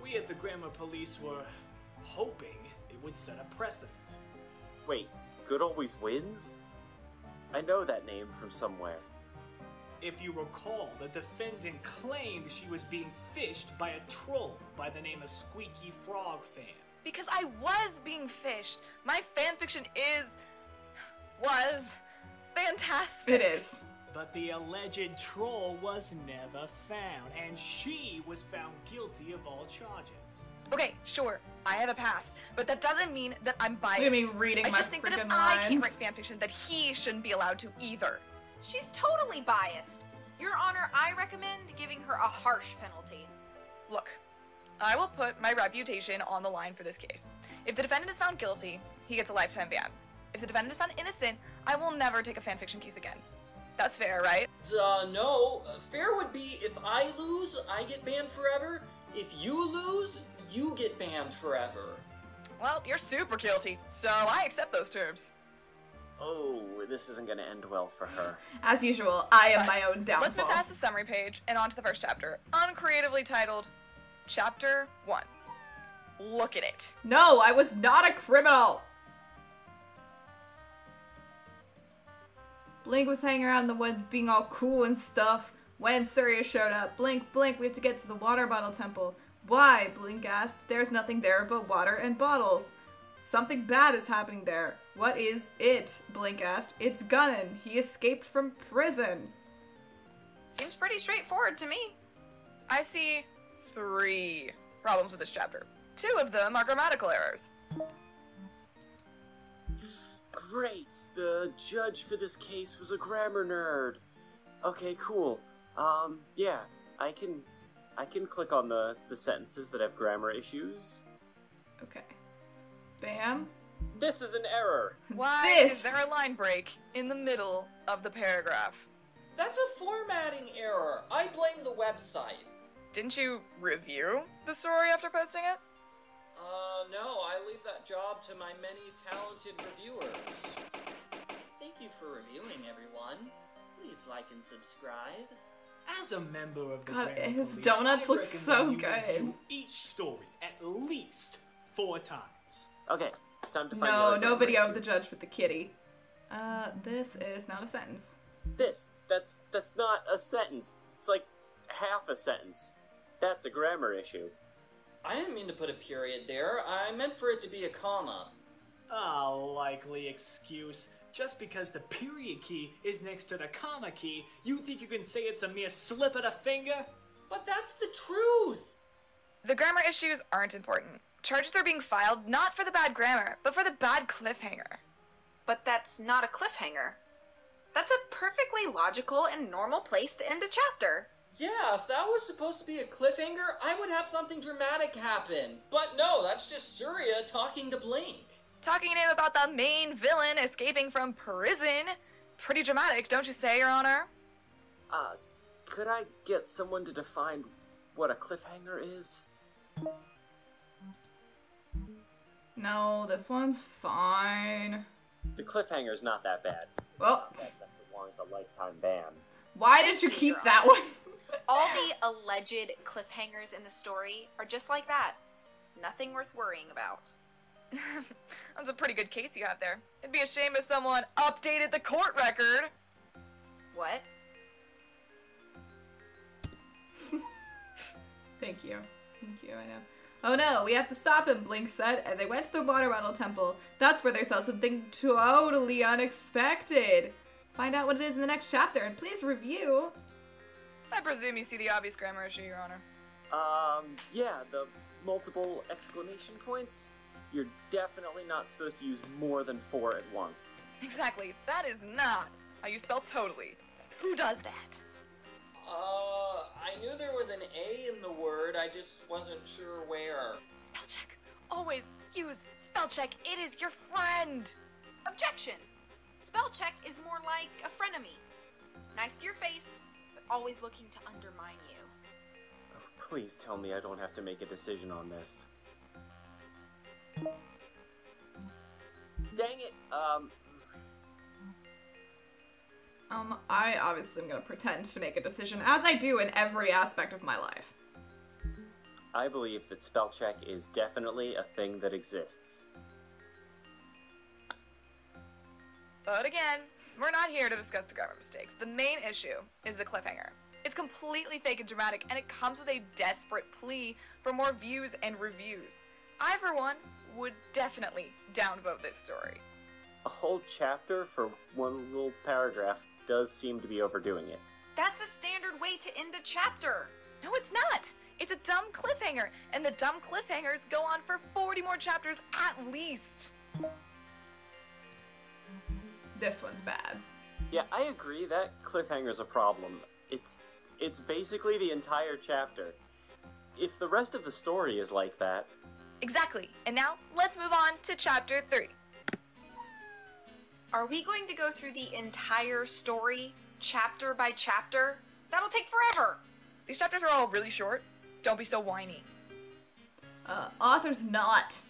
We at the Grammar Police were hoping it would set a precedent. Wait, Good Always Wins? I know that name from somewhere. If you recall, the defendant claimed she was being fished by a troll by the name of Squeaky Frog Fan. Because I was being fished. My fanfiction was fantastic. It is. But the alleged troll was never found, and she was found guilty of all charges. Okay, sure, I have a past, but that doesn't mean that I'm biased. Look at me reading my I just think that if freaking I can't lines. write fanfiction, that he shouldn't be allowed to either. She's totally biased. Your Honor, I recommend giving her a harsh penalty. Look, I will put my reputation on the line for this case. If the defendant is found guilty, he gets a lifetime ban. If the defendant is found innocent, I will never take a fanfiction case again. That's fair, right? No. Fair would be if I lose, I get banned forever. If you lose, you get banned forever. Well, you're super guilty, so I accept those terms. Oh, this isn't gonna end well for her. As usual, I am my own downfall. Let's move past the summary page and on to the first chapter, uncreatively titled Chapter 1. Look at it. No, I was not a criminal! Blink was hanging around in the woods being all cool and stuff when Surya showed up. Blink, Blink, we have to get to the water bottle temple. Why? Blink asked. There's nothing there but water and bottles. Something bad is happening there. What is it? Blink asked. It's Gunnan. He escaped from prison. Seems pretty straightforward to me. I see 3 problems with this chapter. 2 of them are grammatical errors. Great! The judge for this case was a grammar nerd. Okay, cool. Yeah, I can click on the sentences that have grammar issues. Okay. Bam. This is an error. Why is there a line break in the middle of the paragraph? That's a formatting error. I blame the website. Didn't you review the story after posting it? No, I leave that job to my many talented reviewers. Thank you for reviewing, everyone. Please like and subscribe. As a member of the God, Grammar his Police, donuts I look so recommend you good. review each story at least 4 times. Okay, time to find No, the no video of the judge with the kitty. This is not a sentence. That's not a sentence. It's like half a sentence. That's a grammar issue. I didn't mean to put a period there. I meant for it to be a comma. A likely excuse. Just because the period key is next to the comma key, you think you can say it's a mere slip of the finger? But that's the truth! The grammar issues aren't important. Charges are being filed not for the bad grammar, but for the bad cliffhanger. But that's not a cliffhanger. That's a perfectly logical and normal place to end a chapter. Yeah, if that was supposed to be a cliffhanger, I would have something dramatic happen. But no, that's just Surya talking to Blink. Talking to him about the main villain escaping from prison. Pretty dramatic, don't you say, Your Honor? Could I get someone to define what a cliffhanger is? No, this one's fine. The cliffhanger's not that bad. Well, That doesn't warrant a lifetime ban. why did you keep that one? All the alleged cliffhangers in the story are just like that. Nothing worth worrying about. That's a pretty good case you have there. It'd be a shame if someone updated the court record. What? Thank you. Thank you, I know. Oh no, we have to stop him, Blink said, and they went to the water bottle temple. That's where they saw something totally unexpected. Find out what it is in the next chapter, and please review. I presume you see the obvious grammar issue, Your Honor. Yeah, the multiple exclamation points. You're definitely not supposed to use more than 4 at once. Exactly, that is not how you spell totally. Who does that? I knew there was an A in the word, I just wasn't sure where. Spell check. Always use spell check. It is your friend. Objection. Spell check is more like a frenemy. Nice to your face, but always looking to undermine you. Oh, please tell me I don't have to make a decision on this. Dang it, I obviously am gonna pretend to make a decision, as I do in every aspect of my life. I believe that spell check is definitely a thing that exists. But again, we're not here to discuss the grammar mistakes. The main issue is the cliffhanger. It's completely fake and dramatic, and it comes with a desperate plea for more views and reviews. I, for one, would definitely downvote this story. A whole chapter for one little paragraph does seem to be overdoing it. That's a standard way to end a chapter. No, it's not. It's a dumb cliffhanger, and the dumb cliffhangers go on for 40 more chapters at least. This one's bad. Yeah, I agree. That cliffhanger's a problem. It's basically the entire chapter. If the rest of the story is like that... Exactly. And now, let's move on to Chapter 3. Are we going to go through the entire story, chapter by chapter? That'll take forever. These chapters are all really short. Don't be so whiny. Author's not.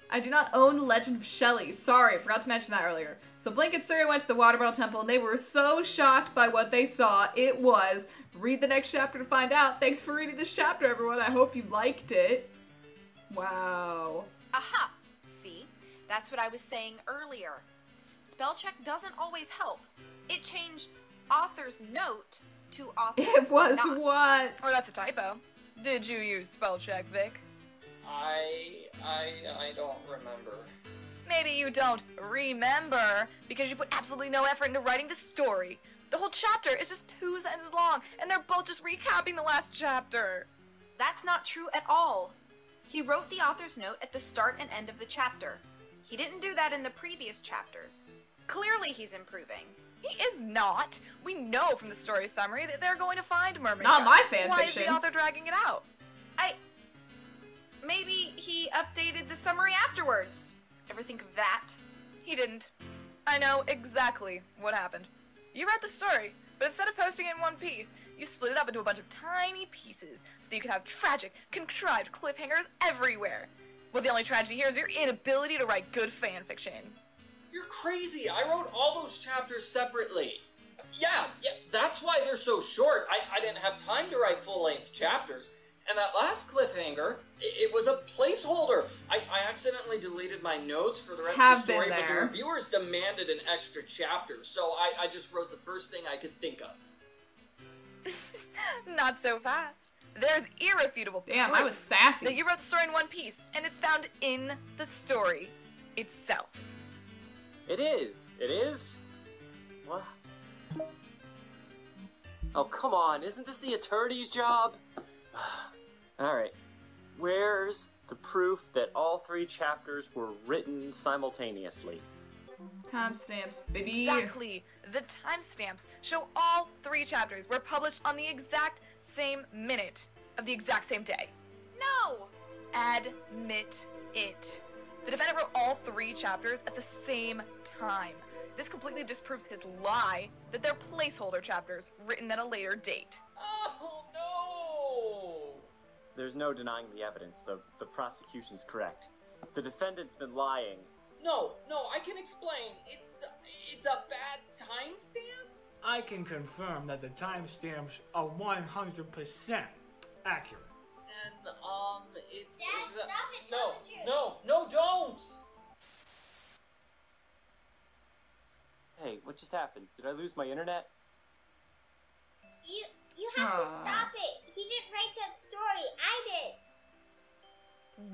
I do not own The Legend of Shelley. Sorry, I forgot to mention that earlier. So Blink and Surrey went to the Water Bottle Temple and they were so shocked by what they saw. It was, read the next chapter to find out. Thanks for reading this chapter, everyone. I hope you liked it. Wow. Aha! See? That's what I was saying earlier. Spell check doesn't always help. It changed author's note to author's It was not. what? Oh, that's a typo. Did you use spell check, Vic? I don't remember. Maybe you don't remember because you put absolutely no effort into writing the story. The whole chapter is just 2 sentences long, and they're both just recapping the last chapter. That's not true at all. He wrote the author's note at the start and end of the chapter. He didn't do that in the previous chapters. Clearly he's improving. He is not. We know from the story summary that they're going to find Mermaid. Not my fanfiction. Why is the author dragging it out? Maybe he updated the summary afterwards. Ever think of that? He didn't. I know exactly what happened. You wrote the story, but instead of posting it in one piece, you split it up into a bunch of tiny pieces so that you could have tragic, contrived cliffhangers everywhere. Well, the only tragedy here is your inability to write good fanfiction. You're crazy! I wrote all those chapters separately. Yeah, that's why they're so short. I didn't have time to write full-length chapters. And that last cliffhanger, it was a placeholder. I accidentally deleted my notes for the rest of the story, but the reviewers demanded an extra chapter, so I just wrote the first thing I could think of. Not so fast. There's irrefutable proof. Damn, I was sassy. That you wrote the story in one piece, and it's found in the story itself. It is. It is? What? Oh, come on. Isn't this the attorney's job? Alright. Where's the proof that all 3 chapters were written simultaneously? Timestamps, baby. Exactly. The timestamps show all 3 chapters were published on the exact same minute of the exact same day. No! Admit it. The defendant wrote all 3 chapters at the same time. This completely disproves his lie that they're placeholder chapters written at a later date. Oh, no! There's no denying the evidence. The prosecution's correct. The defendant's been lying. No, I can explain. It's a bad timestamp? I can confirm that the timestamps are 100% accurate. Then, it's... Dad, it's stop it, tell the truth. No, don't! Hey, what just happened? Did I lose my internet? You have to stop it. He didn't write that story. I did.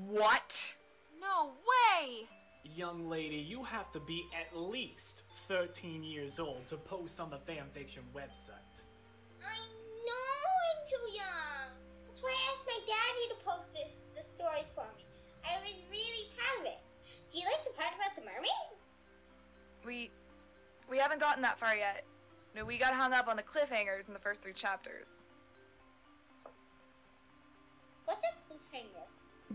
What? No way! Young lady, you have to be at least 13 years old to post on the fanfiction website. I know I'm too young. That's why I asked my daddy to post the story for me. I was really proud of it. Do you like the part about the mermaids? We haven't gotten that far yet. No, we got hung up on the cliffhangers in the first 3 chapters. What's a cliffhanger?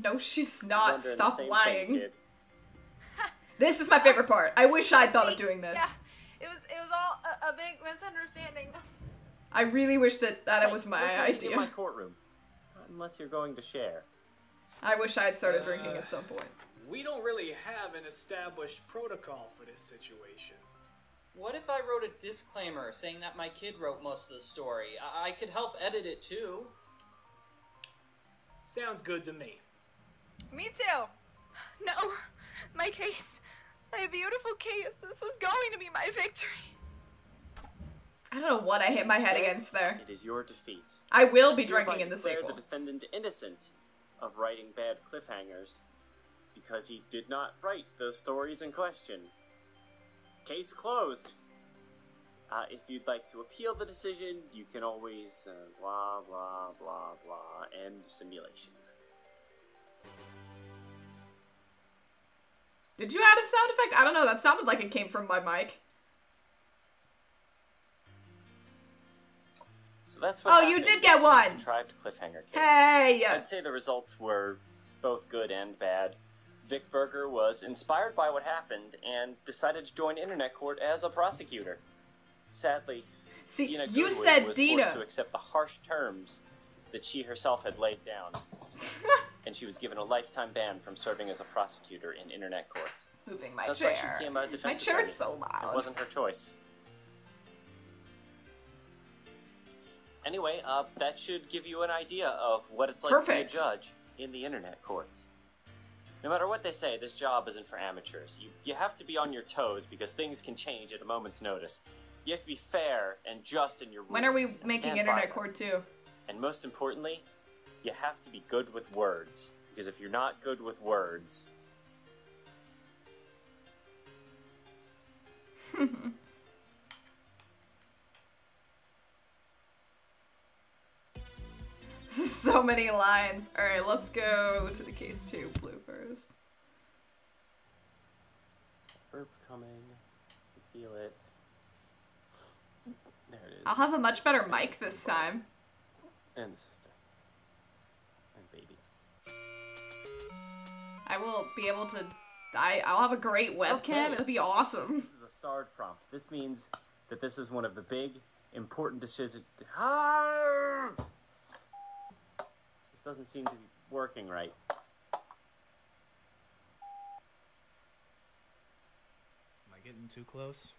No, she's not. Stop lying. Thing, this is my favorite part. I wish I'd thought of doing this. Yeah, it was all a big misunderstanding. I really wish that was my idea. In my courtroom, unless you're going to share. I wish I had started drinking at some point. We don't really have an established protocol for this situation. What if I wrote a disclaimer saying that my kid wrote most of the story? I could help edit it too. Sounds good to me. Me too. No, my case. My beautiful case. This was going to be my victory. I don't know what I hit my head against there. It is your defeat. I will be drinking in the sequel. The defendant innocent of writing bad cliffhangers because he did not write those stories in question. Case closed. If you'd like to appeal the decision, you can always blah, blah, blah, blah, end simulation. Did you add a sound effect? I don't know, that sounded like it came from my mic. So that's what Oh, you did get one! Contrived cliffhanger case. Hey! I'd say the results were both good and bad. Vic Berger was inspired by what happened and decided to join internet court as a prosecutor. Sadly, See, Dina you Goodwin said was Dina. forced to accept the harsh terms that she herself had laid down, and she was given a lifetime ban from serving as a prosecutor in internet court. Moving my That's chair. why she became a defense My chair's attorney. so loud. It wasn't her choice. Anyway, that should give you an idea of what it's like Perfect. to be a judge in the internet court. No matter what they say, this job isn't for amateurs. You have to be on your toes because things can change at a moment's notice. You have to be fair and just in your rules. When are we and making stand by internet them. court 2? And most importantly, you have to be good with words. Because if you're not good with words... So many lines. Alright, let's go to the case 2 bloopers. Burp coming. Feel it. There it is. I'll have a much better mic this time. And the sister. And baby. I will be able to... I'll have a great webcam. Okay. It'll be awesome. This is a starred prompt. This means that this is one of the big, important decisions. This doesn't seem to be working right. Am I getting too close?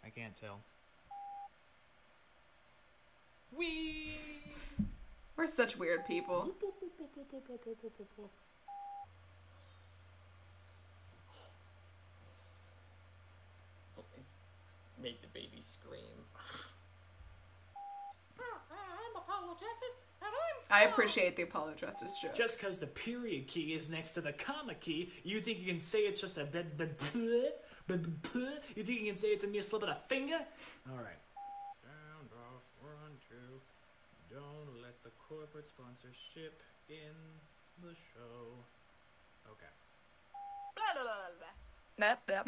I can't tell. Whee! We're such weird people. Made the baby scream. I'm Apollo Justice, and I appreciate the Apollo Justice joke. Just because the period key is next to the comma key, you think you can say it's just a you think you can say it's a mere slip of a finger? Alright. Sound off, 1, 2. Don't let the corporate sponsorship in the show. Okay.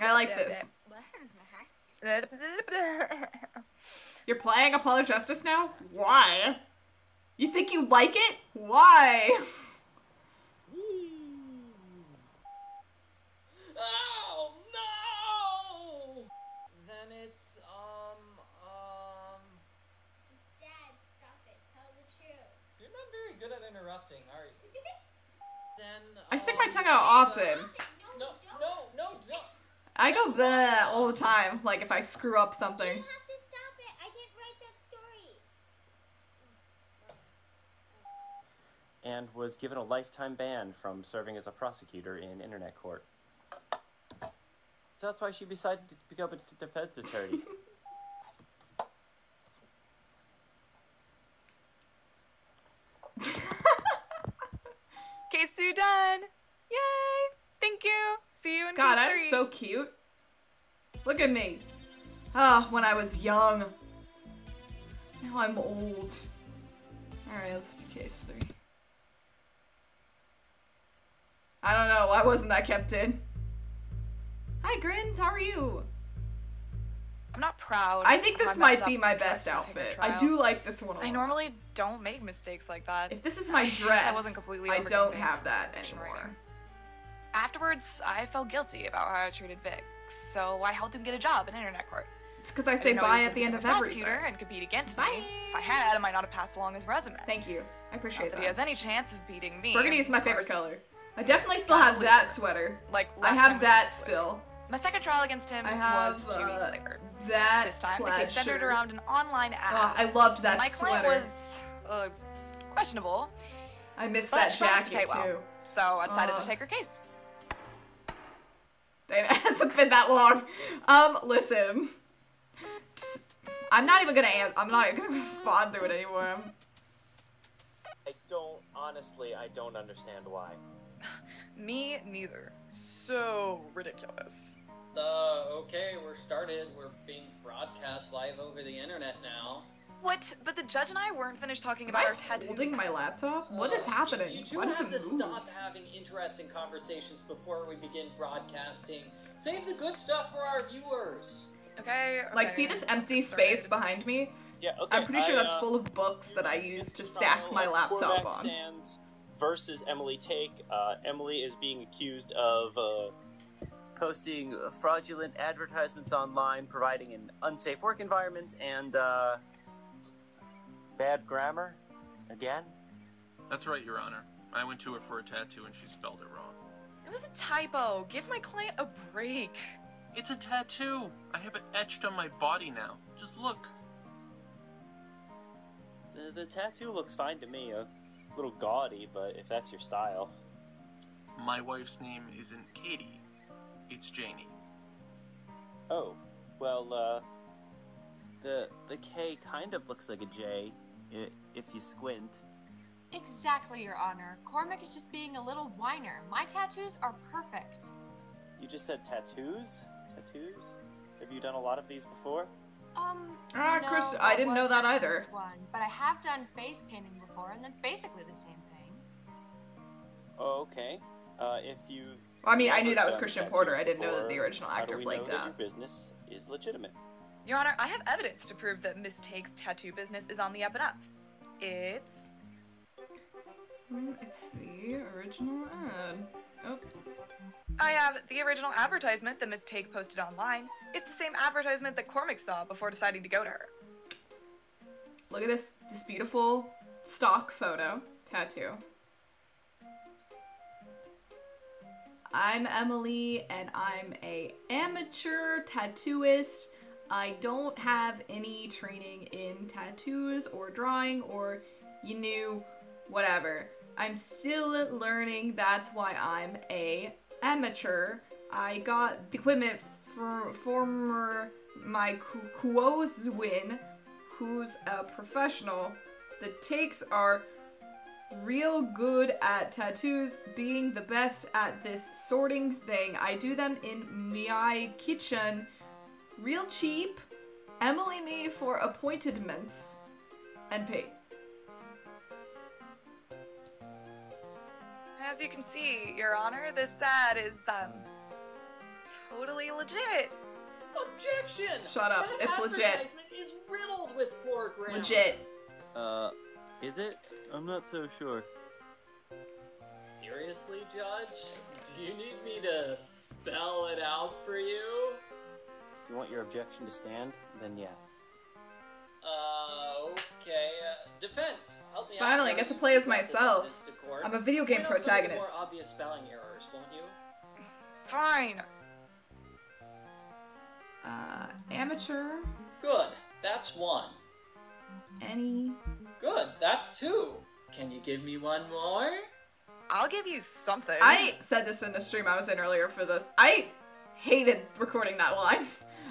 I like this. You're playing Apollo Justice now? Why? You think you like it? Why? Oh no! Then it's Dad, stop it. Tell the truth. You're not very good at interrupting, are you? Then I stick my tongue out often. No, don't. I go bleh all the time, like if I screw up something. You have to stop it. I didn't write that story. And was given a lifetime ban from serving as a prosecutor in internet court. So that's why she decided to become a defense attorney. Case 2 done! Yay! Thank you! See you in God, case I'm 3. so cute. Look at me. Ah, when I was young. Now I'm old. Alright, let's do case 3. I don't know, why wasn't that kept in? Hi, Grins, how are you? I'm not proud. I think of this how I might messed be up my in best Dress outfit. Trial. I do like this one a lot. I normally don't make mistakes like that. If this is my I guess dress, I wasn't completely I don't overcommitting have that fiction anymore. writing. Afterwards, I felt guilty about how I treated Vic, so I helped him get a job in internet court. It's because I say bye at the end of everything. Prosecutor and compete against Bye. me. If I had, I might not have passed along his resume. Thank you. I appreciate Not that that. he has any chance of beating me. Burgundy is my of favorite course. color. I definitely still have that sweater. Like I last have time that we still. My second trial against him I have, was 2 weeks later. That This time, the plaid case centered shirt. around an online ad. Oh, I loved that My sweater. client was questionable. I missed but that she promised to jacket pay well. too. So I decided to take her case. Dang, it hasn't been that long. Listen. I'm not even gonna respond to it anymore. I don't understand why. Me neither. So ridiculous. Okay, we're started. We're being broadcast live over the internet now. What? But the judge and I weren't finished talking Am about I our tattoos. holding my laptop? What is happening? You two Why does have it to move? stop having interesting conversations before we begin broadcasting. Save the good stuff for our viewers. Okay. Like, see this empty space behind me? Yeah, okay. I'm pretty sure that's full of books that I use to stack my laptop on. Sands versus Emily Take. Emily is being accused of posting fraudulent advertisements online, providing an unsafe work environment, and bad grammar. Again? That's right, Your Honor. I went to her for a tattoo and she spelled it wrong. It was a typo. Give my client a break. It's a tattoo. I have it etched on my body now. Just look. The tattoo looks fine to me. A little gaudy, but if that's your style. My wife's name isn't Katie. It's Janie. Oh, well, the K kind of looks like a J, if you squint. Exactly, Your Honor. Cormac is just being a little whiner. My tattoos are perfect. You just said tattoos? Tattoos? Have you done a lot of these before? No, Chris, I didn't know that my either. first one, but I have done face painting before, and that's basically the same thing. Oh, okay. If you... Well, I mean, I knew that was Christian Porter. I didn't know that the original actor flaked out. Your business is legitimate. Your Honor, I have evidence to prove that Miss Take's tattoo business is on the up and up. It's the original ad. Oh. I have the original advertisement that Miss Take posted online. It's the same advertisement that Cormac saw before deciding to go to her. Look at this beautiful stock photo tattoo. I'm Emily, and I'm a amateur tattooist. I don't have any training in tattoos or drawing or, whatever. I'm still learning, that's why I'm a amateur. I got the equipment from my Kuozwin, who's a professional. The takes are real good at tattoos, being the best at this sorting thing. I do them in my kitchen, real cheap. Emily me for appointments and pay. As you can see, Your Honor, this ad is, totally legit. Objection! Shut up, that it's legit. advertisement is riddled with poor grammar. Legit. Is it? I'm not so sure. Seriously, Judge? Do you need me to spell it out for you? If you want your objection to stand, then yes. Okay. Defense, help me out. Finally, I get to play as myself. I'm a video game protagonist. More obvious spelling errors, won't you? Fine. Amateur. Good. That's one. Any. Good. That's two. Can you give me one more? I'll give you something. I said this in the stream I was in earlier for this. I hated recording that line.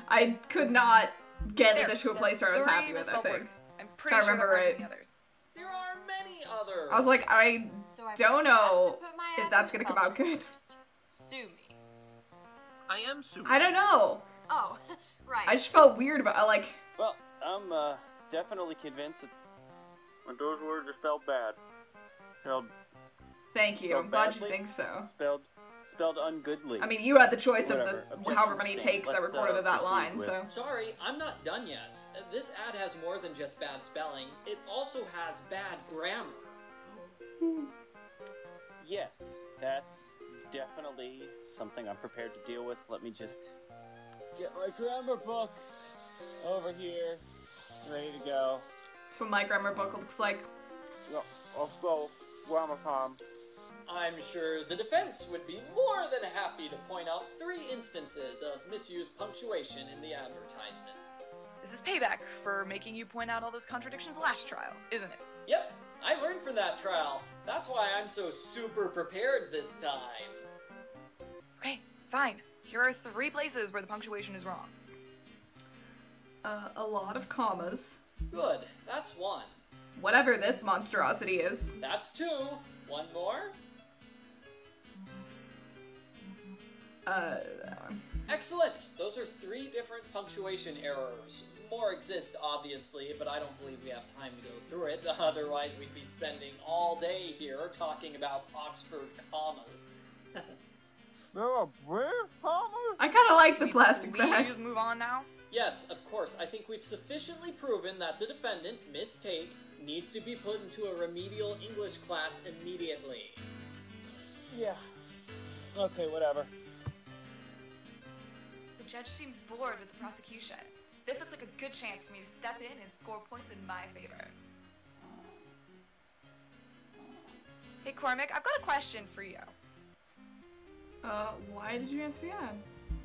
I could not get it into a place where I was happy with it, I think. I'm pretty sure there weren't any others. There are many others. I was like, I don't know if that's gonna come out good. Sue me. I am Sue. I don't know. Oh, right. I just felt weird about Well, I'm definitely convinced that when those words are spelled bad. Thank you. I'm glad you think so. Spelled ungoodly. I mean, you had the choice Whatever. of the however many takes I recorded of that line, so. Sorry, I'm not done yet. This ad has more than just bad spelling. It also has bad grammar. Yes, that's definitely something I'm prepared to deal with. Let me just get my grammar book over here, ready to go. That's what my grammar book looks like. No, I'll spell grammar com. I'm sure the defense would be more than happy to point out 3 instances of misused punctuation in the advertisement. This is payback for making you point out all those contradictions last trial, isn't it? Yep, I learned from that trial. That's why I'm so super prepared this time. Okay, fine. Here are 3 places where the punctuation is wrong. A lot of commas. Good, that's 1. Whatever this monstrosity is. That's 2. One more? That one. Excellent! Those are 3 different punctuation errors. More exist, obviously, but I don't believe we have time to go through it. Otherwise, we'd be spending all day here talking about Oxford commas. There are British commas? I kind of like the plastic Can we bag. just move on now? Yes, of course. I think we've sufficiently proven that the defendant, Miss Take, needs to be put into a remedial English class immediately. Yeah. Okay, whatever. The judge seems bored with the prosecution. This looks like a good chance for me to step in and score points in my favor. Hey Cormac, I've got a question for you. Why did you answer the ad?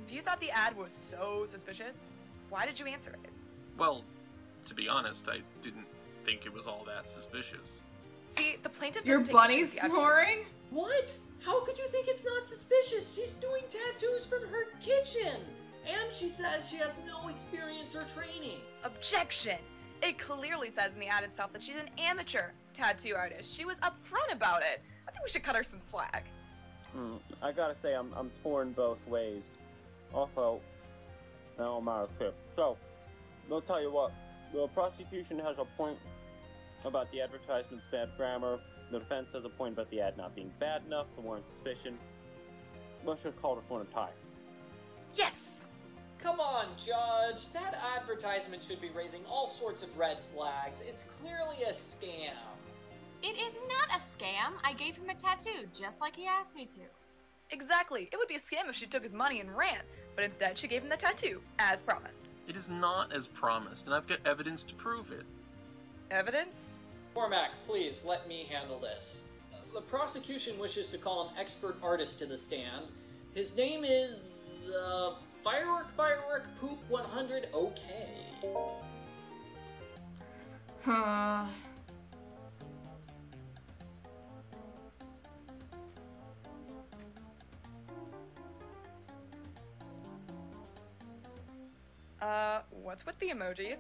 If you thought the ad was so suspicious, why did you answer it? Well, to be honest, I didn't think it was all that suspicious. See, the plaintiff Your doesn't bunny's take issue with the snoring? What? How could you think it's not suspicious? She's doing tattoos from her kitchen! And she says she has no experience or training. Objection! It clearly says in the ad itself that she's an amateur tattoo artist. She was upfront about it. I think we should cut her some slack. I gotta say, I'm torn both ways. Also, I don't matter shit. So, I'll tell you what. The prosecution has a point about the advertisement's bad grammar. The defense has a point about the ad not being bad enough to warrant suspicion. Let's just call this one a tie. Yes! Come on, Judge. That advertisement should be raising all sorts of red flags. It's clearly a scam. It is not a scam. I gave him a tattoo, just like he asked me to. Exactly. It would be a scam if she took his money and ran, but instead she gave him the tattoo, as promised. It is not as promised, and I've got evidence to prove it. Evidence? Cormac, please, let me handle this. The prosecution wishes to call an expert artist to the stand. His name is, Firework Poop 100 OK. Huh. What's with the emojis?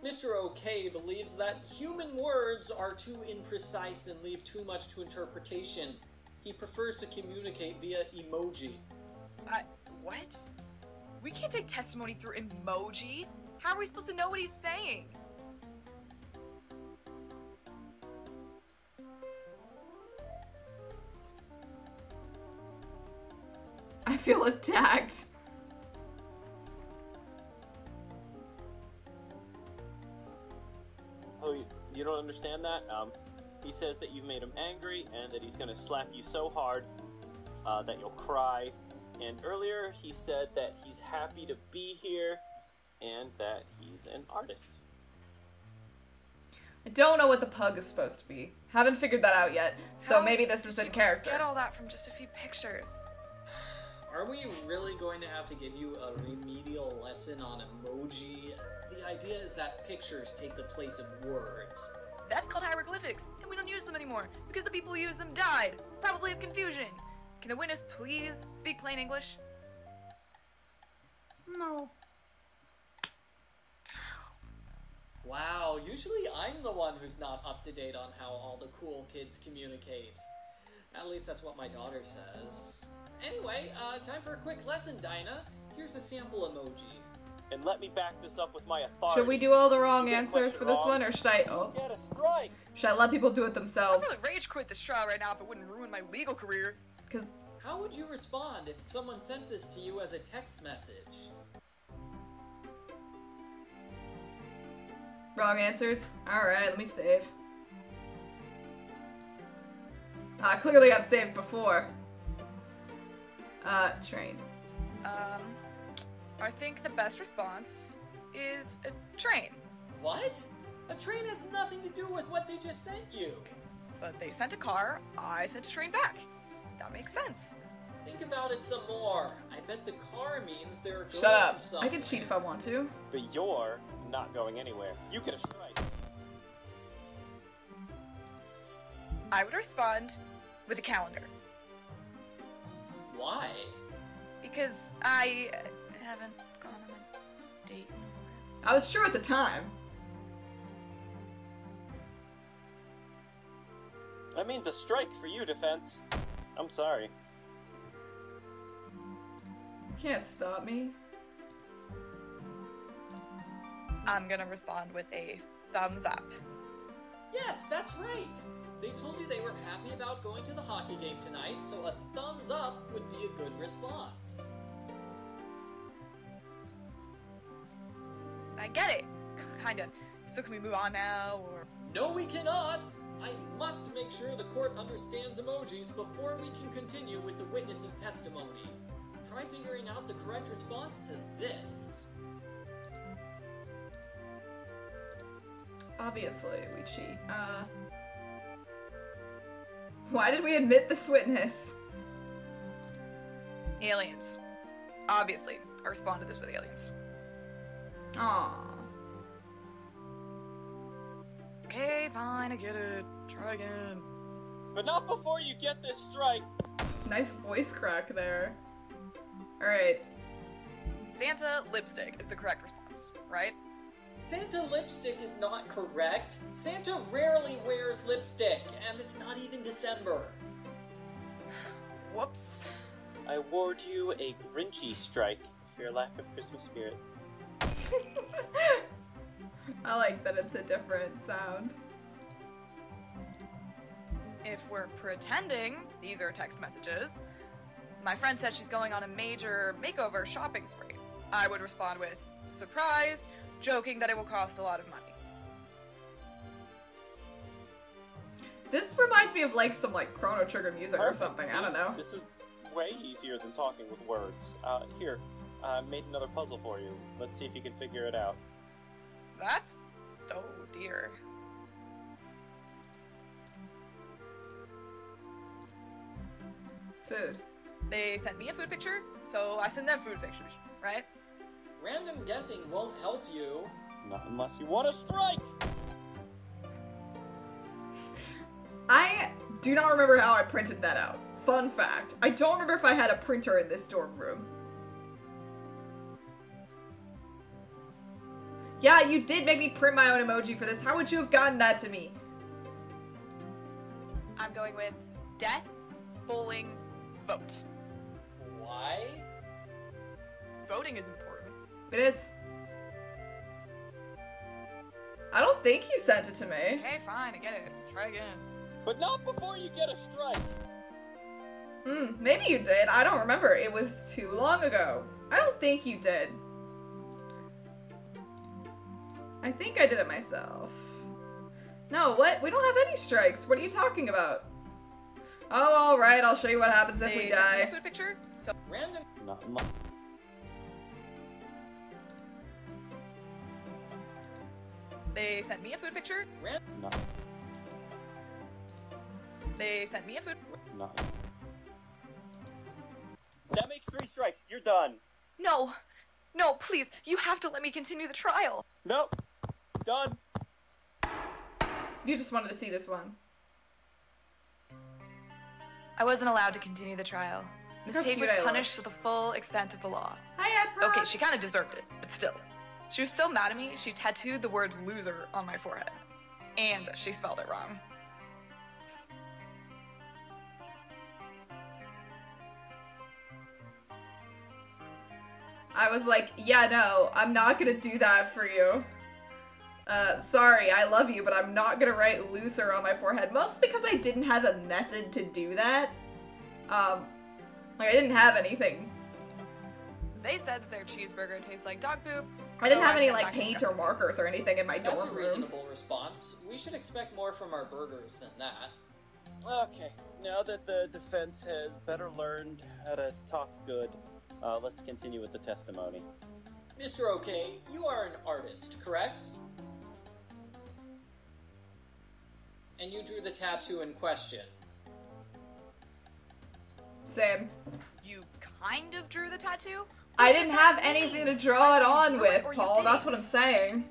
Mr. OK believes that human words are too imprecise and leave too much to interpretation. He prefers to communicate via emoji. What? We can't take testimony through emoji? How are we supposed to know what he's saying? I feel attacked. Oh, you don't understand that? He says that you've made him angry and that he's gonna slap you so hard that you'll cry. And earlier he said that he's happy to be here and that he's an artist. I don't know what the pug is supposed to be. Haven't figured that out yet, so maybe this is in character. Get all that from just a few pictures. Are we really going to have to give you a remedial lesson on emoji? The idea is that pictures take the place of words. That's called hieroglyphics, and we don't use them anymore because the people who used them died, probably of confusion. Can the witness please speak plain English? No. Wow, usually I'm the one who's not up to date on how all the cool kids communicate. At least that's what my daughter says. Anyway, time for a quick lesson, Dinah. Here's a sample emoji. And let me back this up with my authority. Should we do all the wrong answers for this one, or should I? Oh. Get a strike. Should I let people do it themselves? I would rage quit this trial right now if it wouldn't ruin my legal career. Cause how would you respond if someone sent this to you as a text message? Wrong answers? Alright, let me save. Clearly I've saved before. Train. I think the best response is a train. What? A train has nothing to do with what they just sent you. But they sent a car, I sent a train back. That makes sense. Think about it some more. I bet the car means they're going Shut up. somewhere. I can cheat if I want to. But you're not going anywhere. You get a strike. I would respond with a calendar. Why? Because I haven't gone on a date. I was sure at the time. That means a strike for you, defense. I'm sorry. You can't stop me. I'm gonna respond with a thumbs up. Yes, that's right. They told you they were happy about going to the hockey game tonight, so a thumbs up would be a good response. I get it. Kinda. So can we move on now, or... No, we cannot! I must make sure the court understands emojis before we can continue with the witness's testimony. Try figuring out the correct response to this. Obviously, we cheat. Why did we admit this witness? Aliens. Obviously. I responded this with aliens. Aww. Okay, fine, I get it. Try again. But not before you get this strike. Nice voice crack there. Alright. Santa lipstick is the correct response, right? Santa lipstick is not correct. Santa rarely wears lipstick, and it's not even December. Whoops. I award you a Grinchy strike for your lack of Christmas spirit. I like that it's a different sound. If we're pretending these are text messages, my friend said she's going on a major makeover shopping spree. I would respond with, surprised, joking that it will cost a lot of money. This reminds me of like some like Chrono Trigger music or something, I don't know. This is way easier than talking with words. Here, I made another puzzle for you. Let's see if you can figure it out. That's... oh dear. Food. They sent me a food picture, so I send them food pictures, right? Random guessing won't help you. Not unless you want to strike! I do not remember how I printed that out. Fun fact. I don't remember if I had a printer in this dorm room. Yeah, you did make me print my own emoji for this. How would you have gotten that to me? I'm going with death, bowling, vote. Why? Voting is important. It is. I don't think you sent it to me. Okay, fine, I get it. Try again. But not before you get a strike! Maybe you did. I don't remember. It was too long ago. I don't think you did. I think I did it myself. No, what? We don't have any strikes. What are you talking about? Oh, alright. I'll show you what happens if we die. Food picture? So random. Not unless... They sent me a food picture? No. They sent me a food... No. That makes 3 strikes. You're done. No! No, please! You have to let me continue the trial! Nope. Done. You just wanted to see this one. I wasn't allowed to continue the trial. Miss How Tate was cute I punished to the full extent of the law. Hi, Ed. Okay, she kind of deserved it, but still. She was so mad at me, she tattooed the word loser on my forehead. And she spelled it wrong. I was like, yeah, no, I'm not gonna do that for you. Sorry, I love you, but I'm not gonna write loser on my forehead. Mostly because I didn't have a method to do that. Like, I didn't have anything. They said that their cheeseburger tastes like dog poop. I didn't so have any, sent like, back paint or disgusting. markers or anything in my That's dorm a room. reasonable response. We should expect more from our burgers than that. Okay, now that the defense has better learned how to talk good, let's continue with the testimony. Mr. OK, you are an artist, correct? And you drew the tattoo in question. Same. You kind of drew the tattoo? I didn't have anything to draw it on drew with, it or you Paul. That's didn't. what I'm saying.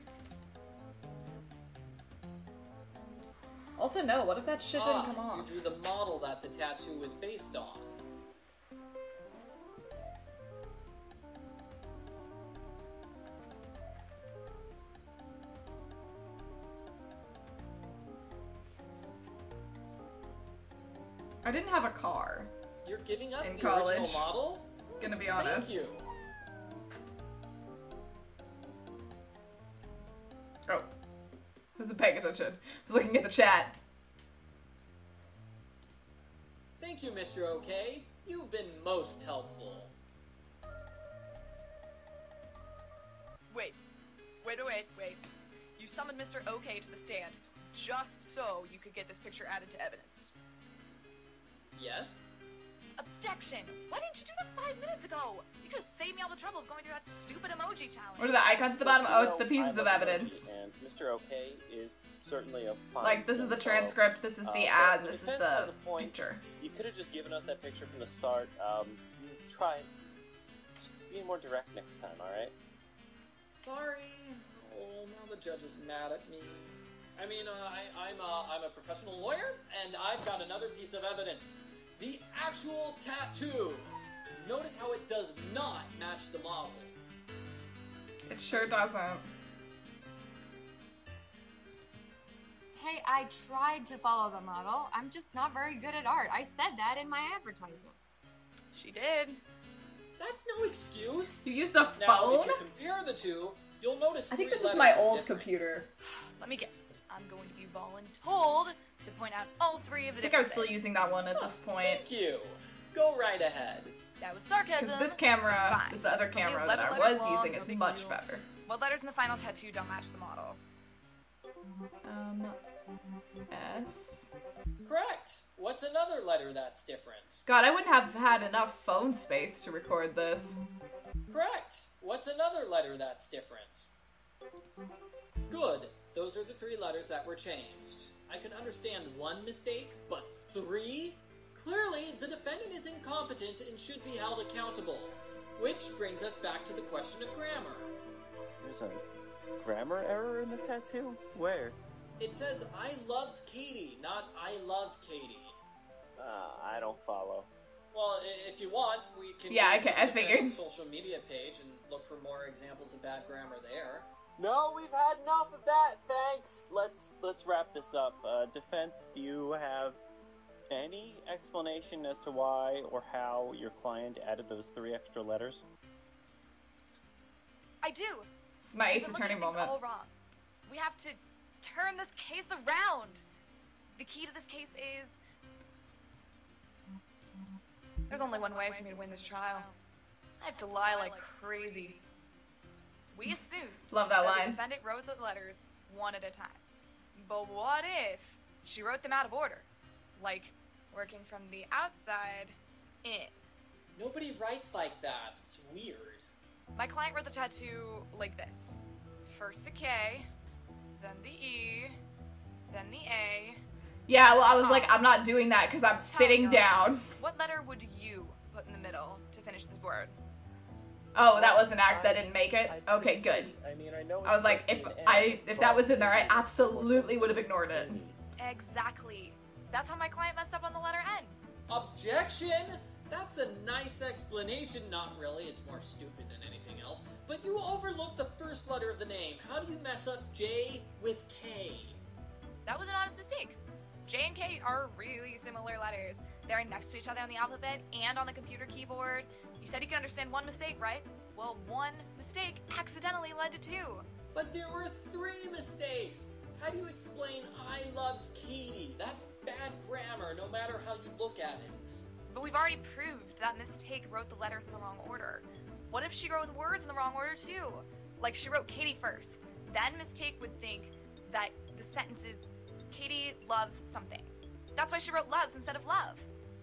Also, no, what if that shit didn't come off? You drew the model that the tattoo was based on. I didn't have a car. You're giving us In the college. original model? Gonna be honest. Thank you. Oh. Wasn't paying attention. Was looking at the chat. Thank you, Mr. OK. You've been most helpful. Wait, Wait. You summoned Mr. OK to the stand just so you could get this picture added to evidence. Yes? Objection! Why didn't you do that 5 minutes ago? You could have saved me all the trouble of going through that stupid emoji challenge. What are the icons at the bottom? Oh, it's the pieces of evidence. And Mr. OK is certainly a fine Like, this is the transcript, this is the ad, this is the picture. You could have just given us that picture from the start. Try just be more direct next time, alright? Sorry. Oh, now the judge is mad at me. I mean, I'm a professional lawyer, and I've got another piece of evidence. The actual tattoo. Notice how it does not match the model. It sure doesn't. Hey, I tried to follow the model. I'm just not very good at art. I said that in my advertisement. She did. That's no excuse. You used a phone? Now, if you compare the two, you'll notice I think three this is letters my are old different. computer. Let me guess. I'm going to be voluntold to point out all three of the I think I was differences. still using that one at this point. Thank you. Go right ahead. That was sarcasm. Because this camera, Fine. this other Only camera 11 that I letters was long, using no is big much deal. better. What letters in the final tattoo don't match the model? S. Correct. What's another letter that's different? God, I wouldn't have had enough phone space to record this. Correct. What's another letter that's different? Good. Those are the three letters that were changed. I can understand one mistake, but three? Clearly, the defendant is incompetent and should be held accountable. Which brings us back to the question of grammar. There's a grammar error in the tattoo? Where? It says, I loves Katie, not I love Katie. I don't follow. Well, if you want, we can Yeah, go to okay, I the figured. social media page and look for more examples of bad grammar there. No, we've had enough of that, thanks! Let's wrap this up. Defense, do you have any explanation as to why or how your client added those 3 extra letters? I do. It's my Ace But Attorney look at things moment. all wrong. We have to turn this case around. The key to this case is... There's only one way for me to win this trial. I have to lie like crazy. We assume Love that the line. defendant wrote the letters one at a time. But what if she wrote them out of order? Like, working from the outside in. Nobody writes like that. It's weird. My client wrote the tattoo like this. First the K, then the E, then the A. Yeah, well, I was like, I'm not doing that because I'm sitting down. What letter would you put in the middle to finish this word? Oh, that was an act that didn't make it? Okay, good. I mean, I know I was like, if that was in there, I absolutely would have ignored it. Exactly. That's how my client messed up on the letter N. Objection? That's a nice explanation. Not really, it's more stupid than anything else. But you overlooked the first letter of the name. How do you mess up J with K? That was an honest mistake. J and K are really similar letters. They're next to each other on the alphabet and on the computer keyboard. You said you could understand one mistake, right? Well, one mistake accidentally led to 2. But there were 3 mistakes. How do you explain I loves Katie? That's bad grammar, no matter how you look at it. But we've already proved that mistake wrote the letters in the wrong order. What if she wrote words in the wrong order too? Like she wrote Katie first. Then mistake would think that the sentence is Katie loves something. That's why she wrote loves instead of love.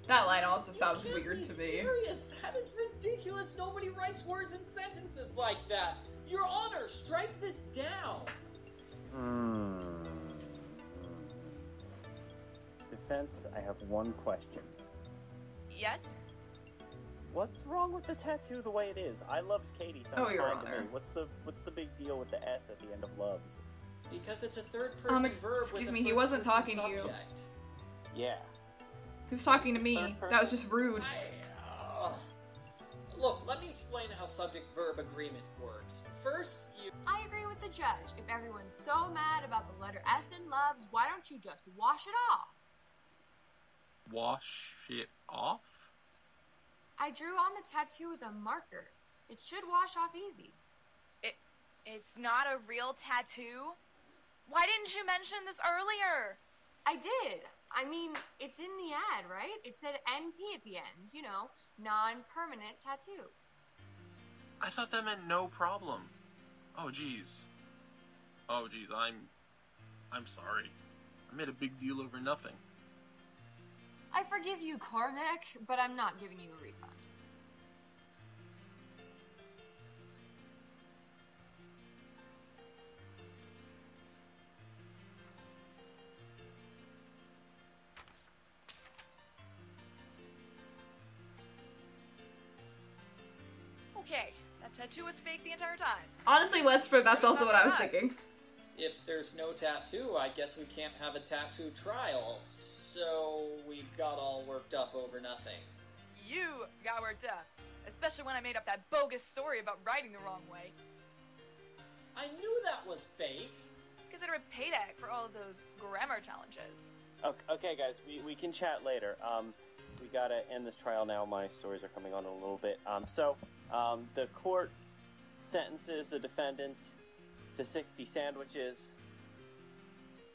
That line also sounds weird to me. Serious? That is ridiculous. Nobody writes words in sentences like that. Your Honor, strike this down. Defense, I have one question. Yes? What's wrong with the tattoo the way it is? I loves Katie sounds Your fine to Honor. me. What's the big deal with the S at the end of loves? Because it's a third-person verb excuse with a me, he wasn't first-person talking to you. subject. Yeah. He was talking to me. That was just rude. Look, let me explain how subject-verb agreement works. First, you... I agree with the judge. If everyone's so mad about the letter S in loves, why don't you just wash it off? Wash it off? I drew on the tattoo with a marker. It should wash off easy. It's not a real tattoo? Why didn't you mention this earlier? I did. I mean, it's in the ad, right? It said NP at the end, you know, non-permanent tattoo. I thought that meant no problem. Oh, geez. Oh, geez, I'm sorry. I made a big deal over nothing. I forgive you, Cormac, but I'm not giving you a refund. Okay, that tattoo was fake the entire time. Honestly, Westford, that's also what I was thinking. If there's no tattoo, I guess we can't have a tattoo trial. So we got all worked up over nothing. You got worked up. Especially when I made up that bogus story about writing the wrong way. I knew that was fake. Consider it payback for all of those grammar challenges. Okay, guys, we can chat later. We gotta end this trial now. My stories are coming on a little bit. The court sentences the defendant to 60 sandwiches.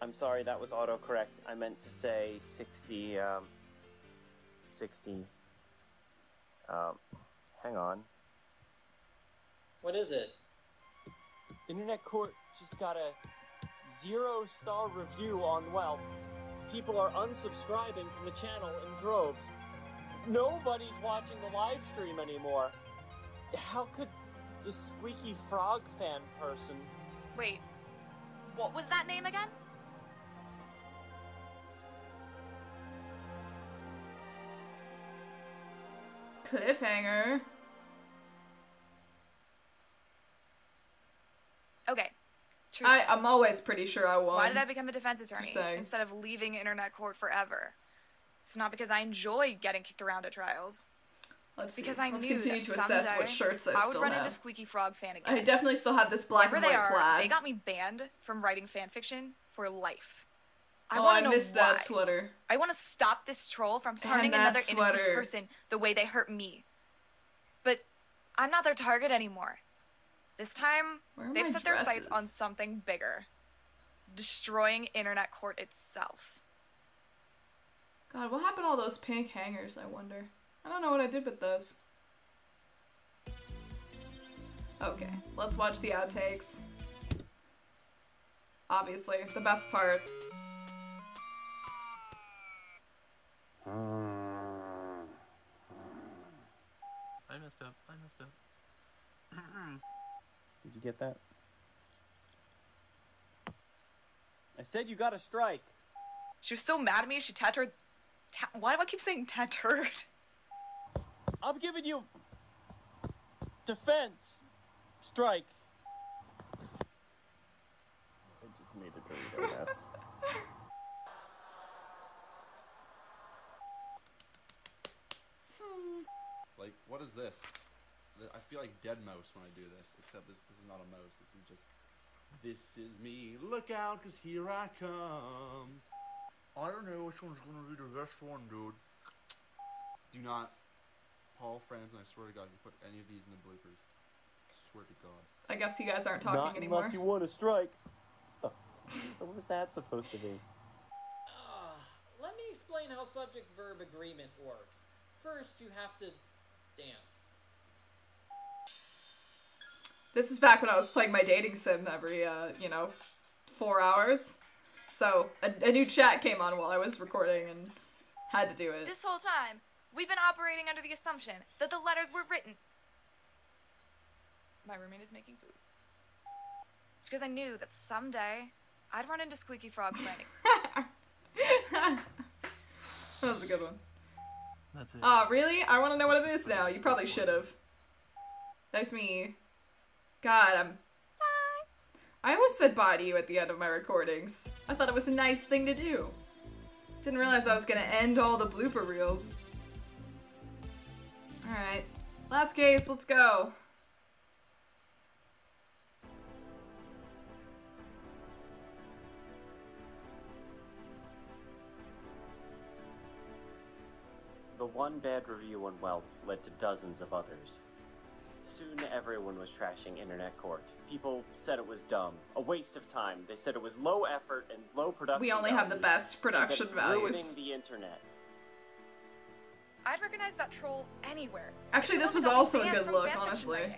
I'm sorry, that was autocorrect. I meant to say 60, hang on. What is it? Internet Court just got a 0-star review on Whelp. People are unsubscribing from the channel in droves. Nobody's watching the live stream anymore. How could the Squeaky Frog fan person... Wait, what was that name again? Cliffhanger. Okay. I'm always pretty sure I won. Why did I become a defense attorney instead of leaving internet court forever? It's not because I enjoy getting kicked around at trials. Let's because see. I Let's knew continue that to assess someday what shirts I would still run have. into Squeaky Frog fan again. I definitely still have this black and Wherever white they are, plaid. they got me banned from writing fan fiction for life. I know missed why. that sweater. I want to stop this troll from harming that another sweater. innocent person the way they hurt me. But I'm not their target anymore. This time, Where are they've my set their sights dresses? on something bigger. Destroying internet court itself. God, what happened to all those pink hangers, I wonder? I don't know what I did with those. Okay, let's watch the outtakes. Obviously, the best part. I messed up. Did you get that? I said you got a strike. She was so mad at me, she tattooed... Why do I keep saying tattooed? I'm giving you... defense. Strike. I just made a Dorito mess. Like, what is this? I feel like dead mouse when I do this, except this is not a mouse. This is just... This is me. Look out, because here I come. I don't know which one's going to be the best one, dude. Do not, Paul, friends, and I swear to God, if you put any of these in the bloopers, I swear to God. I guess you guys aren't talking anymore. Unless you want to strike. What was that supposed to be? Let me explain how subject-verb agreement works. First, you have to dance. This is back when I was playing my dating sim every, 4 hours. So, a new chat came on while I was recording and had to do it. This whole time, we've been operating under the assumption that the letters were written. My roommate is making food. It's because I knew that someday I'd run into Squeaky Frog playing. That was a good one. That's it. Oh, really? I want to know what it is now. You probably should have. That's me. God, I almost said bye to you at the end of my recordings. I thought it was a nice thing to do. Didn't realize I was gonna end all the blooper reels. Alright. Last case, let's go. The one bad review on Whelp led to dozens of others. Soon everyone was trashing Internet Court. People said it was dumb, a waste of time. They said it was low effort and low production We only have the best production and that it's values. ruining the internet. I'd recognize that troll anywhere. Actually, this was also a good look, honestly.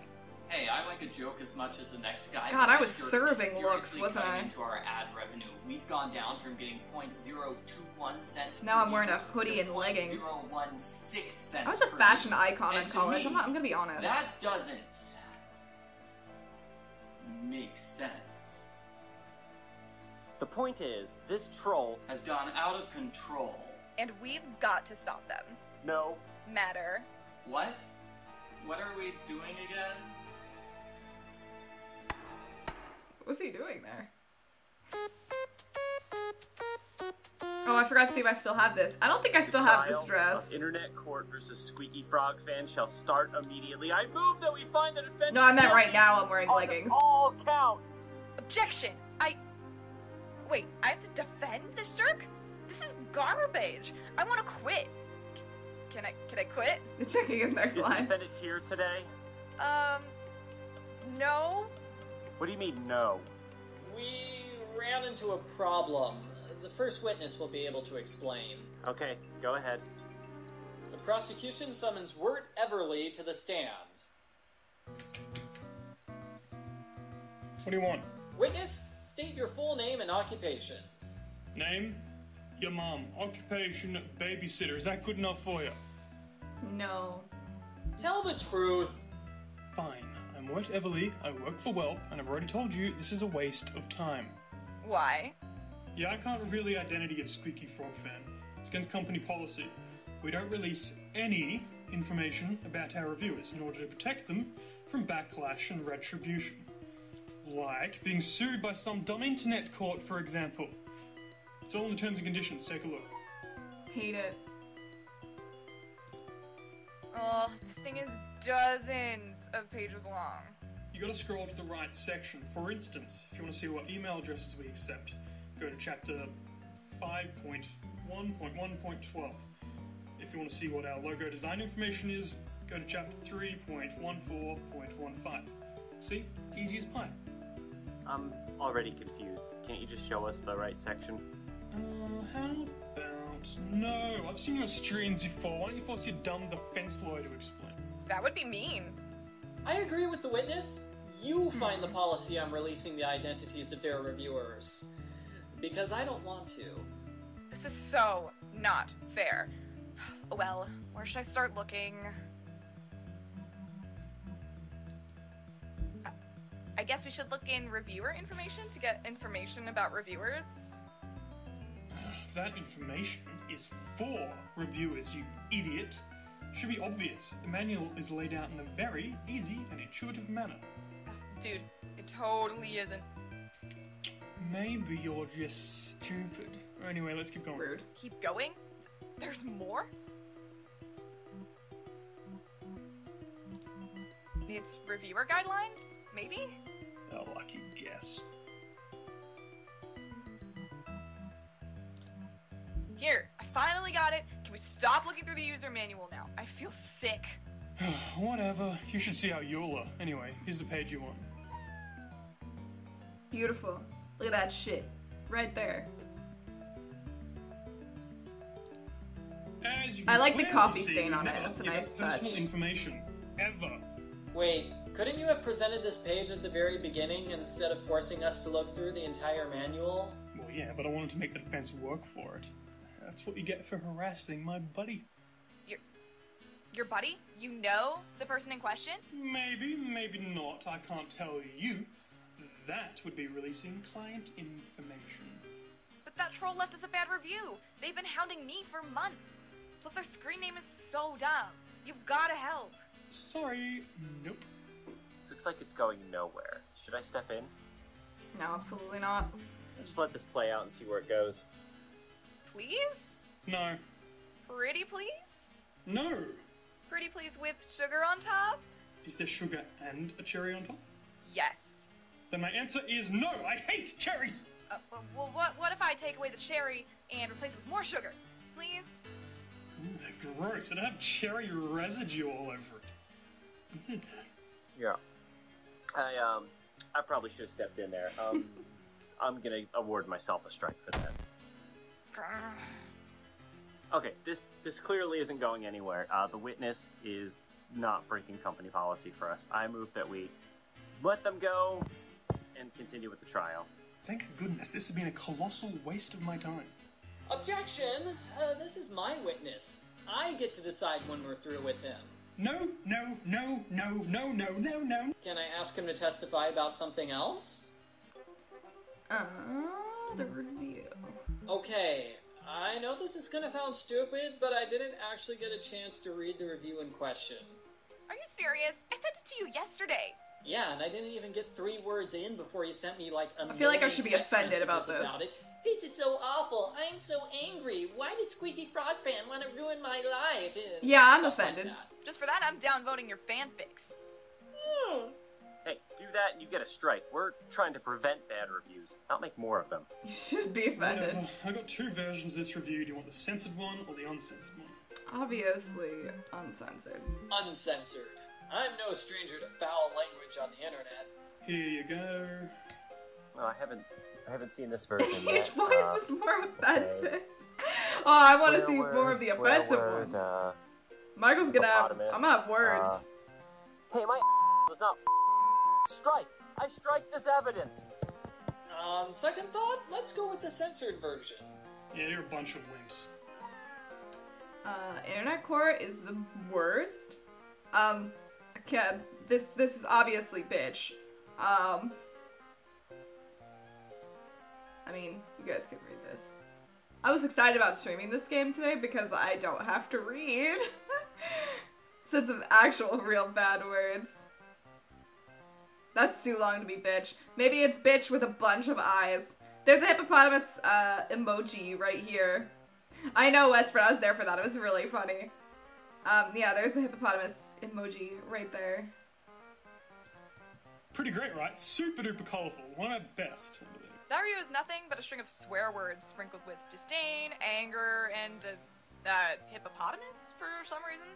Hey, I like a joke as much as the next guy. God, I was This jerk serving is looks, seriously wasn't cutting I? into our ad revenue. We've gone down from getting 0.021 cents. Now per I'm wearing a view hoodie to and leggings. 0.016 cents. I was a per fashion view. icon in And to college. me, I'm gonna be honest. That doesn't make sense. The point is, this troll has gone out of control. And we've got to stop them. No. Matter. What? What are we doing again? What was he doing there? Oh, I forgot to see if I still have this. I don't think I still have this dress. Of Internet Court versus Squeaky Frog fan shall start immediately. I move that we find the defendant. No, I meant right now I'm wearing leggings. All counts. Objection! Wait, I have to defend this jerk? This is garbage. I want to quit. Can I quit? You're checking his next Is line. the defendant here today? No. What do you mean, no? We ran into a problem. The first witness will be able to explain. Okay, go ahead. The prosecution summons Wirt Everly to the stand. What do you want? Witness, state your full name and occupation. Name? Your mom. Occupation? Babysitter. Is that good enough for you? No. Tell the truth. Fine. I'm Wirt Everly, I work for Whelp, and I've already told you this is a waste of time. Why? Yeah, I can't reveal the identity of Squeaky Frog Fan. It's against company policy. We don't release any information about our reviewers in order to protect them from backlash and retribution. Like being sued by some dumb internet court, for example. It's all in the terms and conditions. Take a look. Hate it. Oh, this thing is dozens of pages long. You gotta scroll to the right section. For instance, if you want to see what email addresses we accept, go to chapter 5.1.1.12. If you want to see what our logo design information is, go to chapter 3.14.15. See? Easy as pie. I'm already confused. Can't you just show us the right section? How about... No, I've seen your streams before. Why don't you force your dumb defense lawyer to explain? That would be mean. I agree with the witness. You find the policy on releasing the identities of their reviewers. Because I don't want to. This is so not fair. Well, where should I start looking? I guess we should look in reviewer information to get information about reviewers. That information is for reviewers, you idiot. Should be obvious. The manual is laid out in a very easy and intuitive manner. Dude, it totally isn't. Maybe you're just stupid. Anyway, let's keep going. Rude. Keep going? There's more? It's reviewer guidelines? Maybe? A lucky guess. Here, I finally got it. Can we stop looking through the user manual now? I feel sick. Whatever. You should see our EULA. Anyway, here's the page you want. Beautiful. Look at that shit. Right there. As you I like the clearly coffee see, stain on it. never That's a give nice out personal touch. information. Ever. Wait, couldn't you have presented this page at the very beginning instead of forcing us to look through the entire manual? Well, yeah, but I wanted to make the defense work for it. That's what you get for harassing my buddy. Your buddy? You know the person in question? Maybe, maybe not. I can't tell you. That would be releasing client information. But that troll left us a bad review. They've been hounding me for months. Plus their screen name is so dumb. You've gotta help. Sorry, nope. This looks like it's going nowhere. Should I step in? No, absolutely not. I'll just let this play out and see where it goes. Please? No. Pretty please? No! Pretty please with sugar on top? Is there sugar and a cherry on top? Yes. Then my answer is no! I hate cherries! Well, what if I take away the cherry and replace it with more sugar? Please? Ooh, they're gross. It'd have cherry residue all over it. Yeah. I probably should have stepped in there. I'm gonna award myself a strike for that. Okay, this clearly isn't going anywhere. The witness is not breaking company policy for us. I move that we let them go and continue with the trial. Thank goodness, this has been a colossal waste of my time. Objection! This is my witness. I get to decide when we're through with him. No, no, no, no, no, no, no, no. Can I ask him to testify about something else? The review. Okay, I know this is gonna sound stupid, but I didn't actually get a chance to read the review in question. Are you serious? I sent it to you yesterday. Yeah, and I didn't even get 3 words in before you sent me like a I feel like I should be text offended messages about this. About it. This is so awful. I'm so angry. Why does Squeaky Frog Fan want to ruin my life? Yeah, I'm Stuff offended. Like that. Just for that, I'm downvoting your fanfics. Hey, do that and you get a strike. We're trying to prevent bad reviews, not make more of them. You should be offended. Whatever. I got 2 versions of this review. Do you want the censored one or the uncensored one? Obviously, uncensored. Uncensored. I'm no stranger to foul language on the internet. Here you go. Well, I haven't seen this version Each yet. voice is more offensive. Okay. Oh, I want to see more of the offensive word, ones. Michael's gonna have. I'm gonna have words. Hey, my was not strike. I strike this evidence. On second thought, let's go with the censored version. Yeah, you're a bunch of wimps. Internet court is the worst. Okay, this is obviously bitch. I mean, you guys can read this. I was excited about streaming this game today because I don't have to read. Said some actual real bad words. That's too long to be bitch. Maybe it's bitch with a bunch of eyes. There's a hippopotamus emoji right here. I know, Westford, I was there for that. It was really funny. Yeah, there's a hippopotamus emoji right there. Pretty great, right? Super duper colorful. One at best, I believe. That review is nothing but a string of swear words sprinkled with disdain, anger, and hippopotamus for some reason.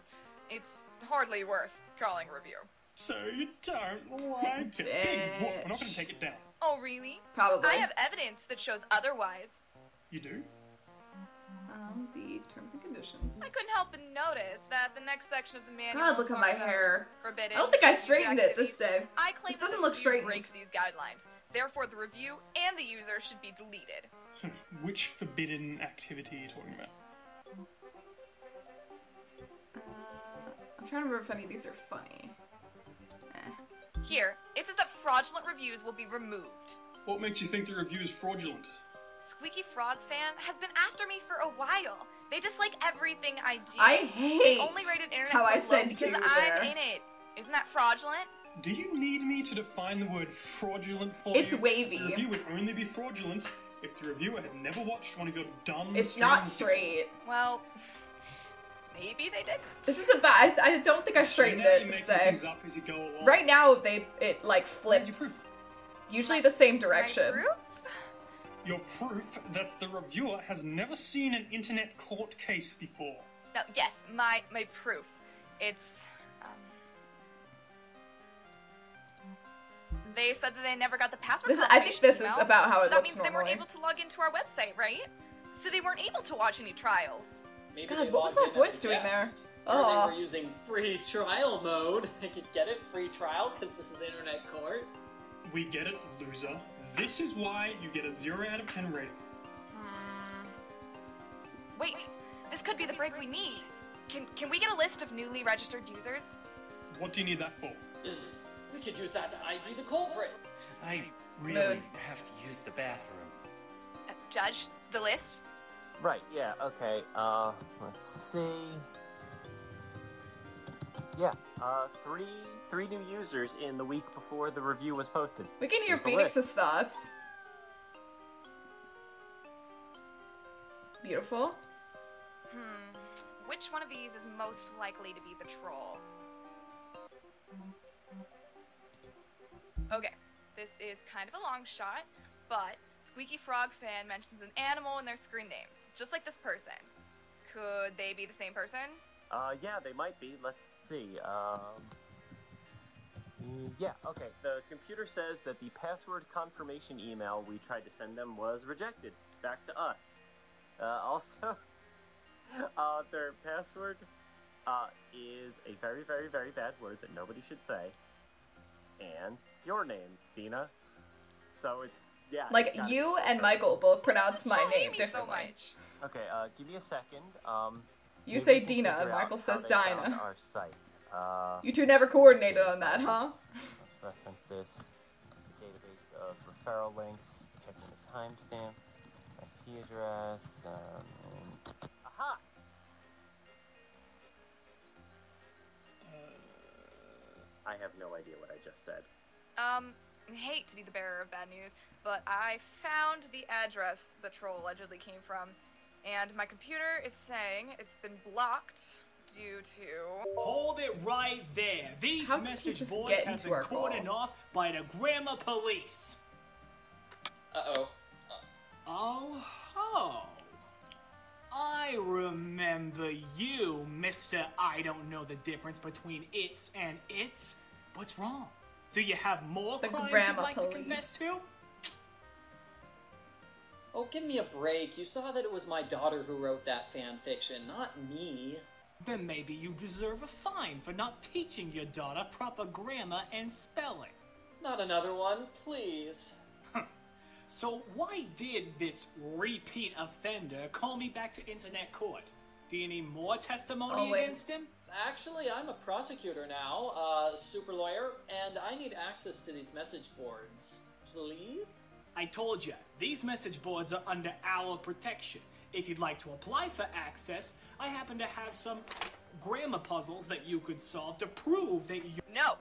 It's hardly worth calling a review. So you don't like it? Big whoop. We're not going to take it down. Oh, really? Probably. I have evidence that shows otherwise. You do? The terms and conditions. I couldn't help but notice that the next section of the manual. God, look at my hair. Forbidden. I don't think I straightened it this day. I claim this doesn't look straightened. Breaks these guidelines. Therefore, the review and the user should be deleted. Which forbidden activity are you talking about? I'm trying to remember if any of these are funny. Here, it says that fraudulent reviews will be removed. What makes you think the review is fraudulent? Squeaky Frog Fan has been after me for a while. They dislike everything I do. I hate only rated internet how I said because do I'm there. in it. Isn't that fraudulent? Do you need me to define the word fraudulent for you? It's wavy. The review would only be fraudulent if the reviewer had never watched one of your dumb... It's not straight. Well, maybe they didn't. This is about. I don't think I straightened it this day. Up as you go along. Right now, it like flips. Usually the same direction. Your proof that the reviewer has never seen an internet court case before. No, yes, my proof. It's they said that they never got the password. I think this email, is about how it so looks that means normally. they weren't able to log into our website, right? So they weren't able to watch any trials. Maybe God, they what was logged my in voice as a doing there? guest. Or they were using free trial mode. I could get it, free trial, because this is internet court. We get it, loser. This is why you get a 0 out of 10 rating. Wait, this could be the break we need. Can we get a list of newly registered users? What do you need that for? We could use that to ID the culprit. I really have to use the bathroom. Judge, the list? Right, yeah, okay, let's see. Yeah, three new users in the week before the review was posted. We can hear Here's the Phoenix's list. thoughts. Beautiful. Which one of these is most likely to be the troll? Okay, this is kind of a long shot, but Squeaky Frog Fan mentions an animal in their screen name, just like this person. Could they be the same person? Yeah, they might be. Let's see. Yeah, okay. The computer says that the password confirmation email we tried to send them was rejected. Back to us. Also, their password is a very, very, very bad word that nobody should say. And your name, Dina. So it's, yeah. Like, you and Michael both pronounce my name differently. Okay, give me a second. You say Dina and Michael says Dinah. Our site. You two never coordinated on that, huh? Let's reference this. Database of referral links. Checking the timestamp. IP address. Aha! I have no idea what I just said. Hate to be the bearer of bad news, but I found the address the troll allegedly came from, and my computer is saying it's been blocked due to... Hold it right there. These message boards have been cordoned off by the grammar police. Uh-oh. Oh. I remember you, Mr. I don't know the difference between it's and it's. What's wrong? Do you have more crimes you'd like to confess to? Oh, give me a break. You saw that it was my daughter who wrote that fan fiction, not me. Then maybe you deserve a fine for not teaching your daughter proper grammar and spelling. Not another one, please. So why did this repeat offender call me back to internet court? Do you need more testimony against him? Actually, I'm a prosecutor now, super lawyer, and I need access to these message boards. Please? I told you, these message boards are under our protection. If you'd like to apply for access, I happen to have some grammar puzzles that you could solve to prove that you... No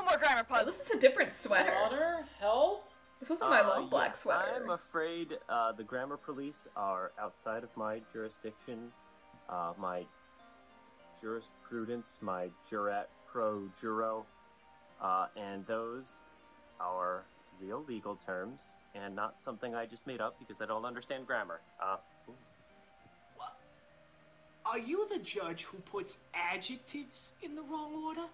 more grammar puzzles. Oh, this is a different sweater. Honor, help? This wasn't my long black sweater. I'm afraid the grammar police are outside of my jurisdiction. My jurisprudence, my jurat pro juro, and those are real legal terms and not something I just made up because I don't understand grammar. What? Are you the judge who puts adjectives in the wrong order?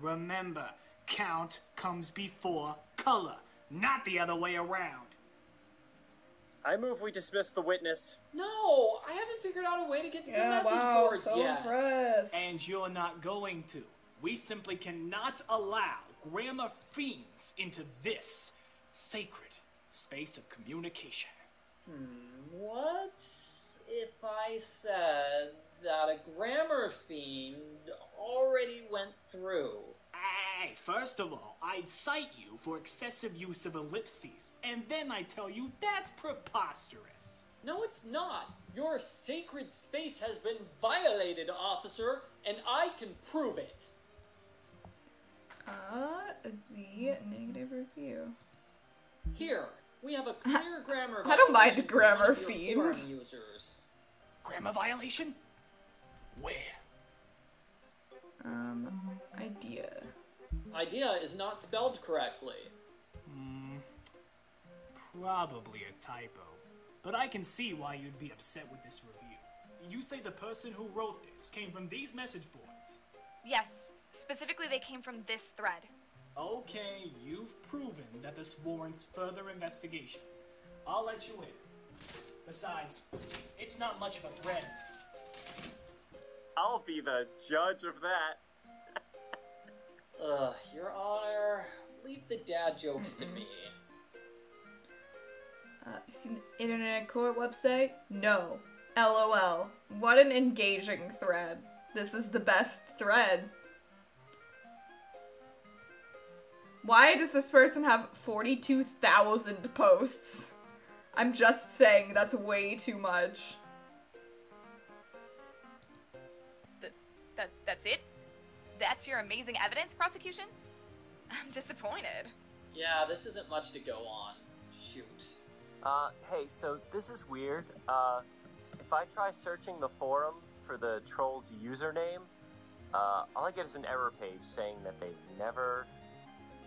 Remember, count comes before color, not the other way around. I move we dismiss the witness. No, I haven't figured out a way to get to the message boards yet. Impressed. And you're not going to. We simply cannot allow grammar fiends into this sacred space of communication. What if I said that a grammar fiend already went through? Hey, first of all, I'd cite you for excessive use of ellipses, and then I tell you that's preposterous. No, it's not. Your sacred space has been violated, officer, and I can prove it. The negative review. Here, we have a clear grammar I don't mind violation the grammar for one of your fiend. forum users. Grammar violation? Where? Idea. Idea is not spelled correctly. Probably a typo. But I can see why you'd be upset with this review. You say the person who wrote this came from these message boards? Yes, specifically they came from this thread. Okay, you've proven that this warrants further investigation. I'll let you in. Besides, it's not much of a thread. I'll be the judge of that. Your Honor, leave the dad jokes to me. You seen the internet court website? No. LOL. What an engaging thread. This is the best thread. Why does this person have 42,000 posts? I'm just saying that's way too much. That's it? That's your amazing evidence, prosecution? I'm disappointed. Yeah, this isn't much to go on. Shoot. Hey, so this is weird. If I try searching the forum for the troll's username, all I get is an error page saying that they've never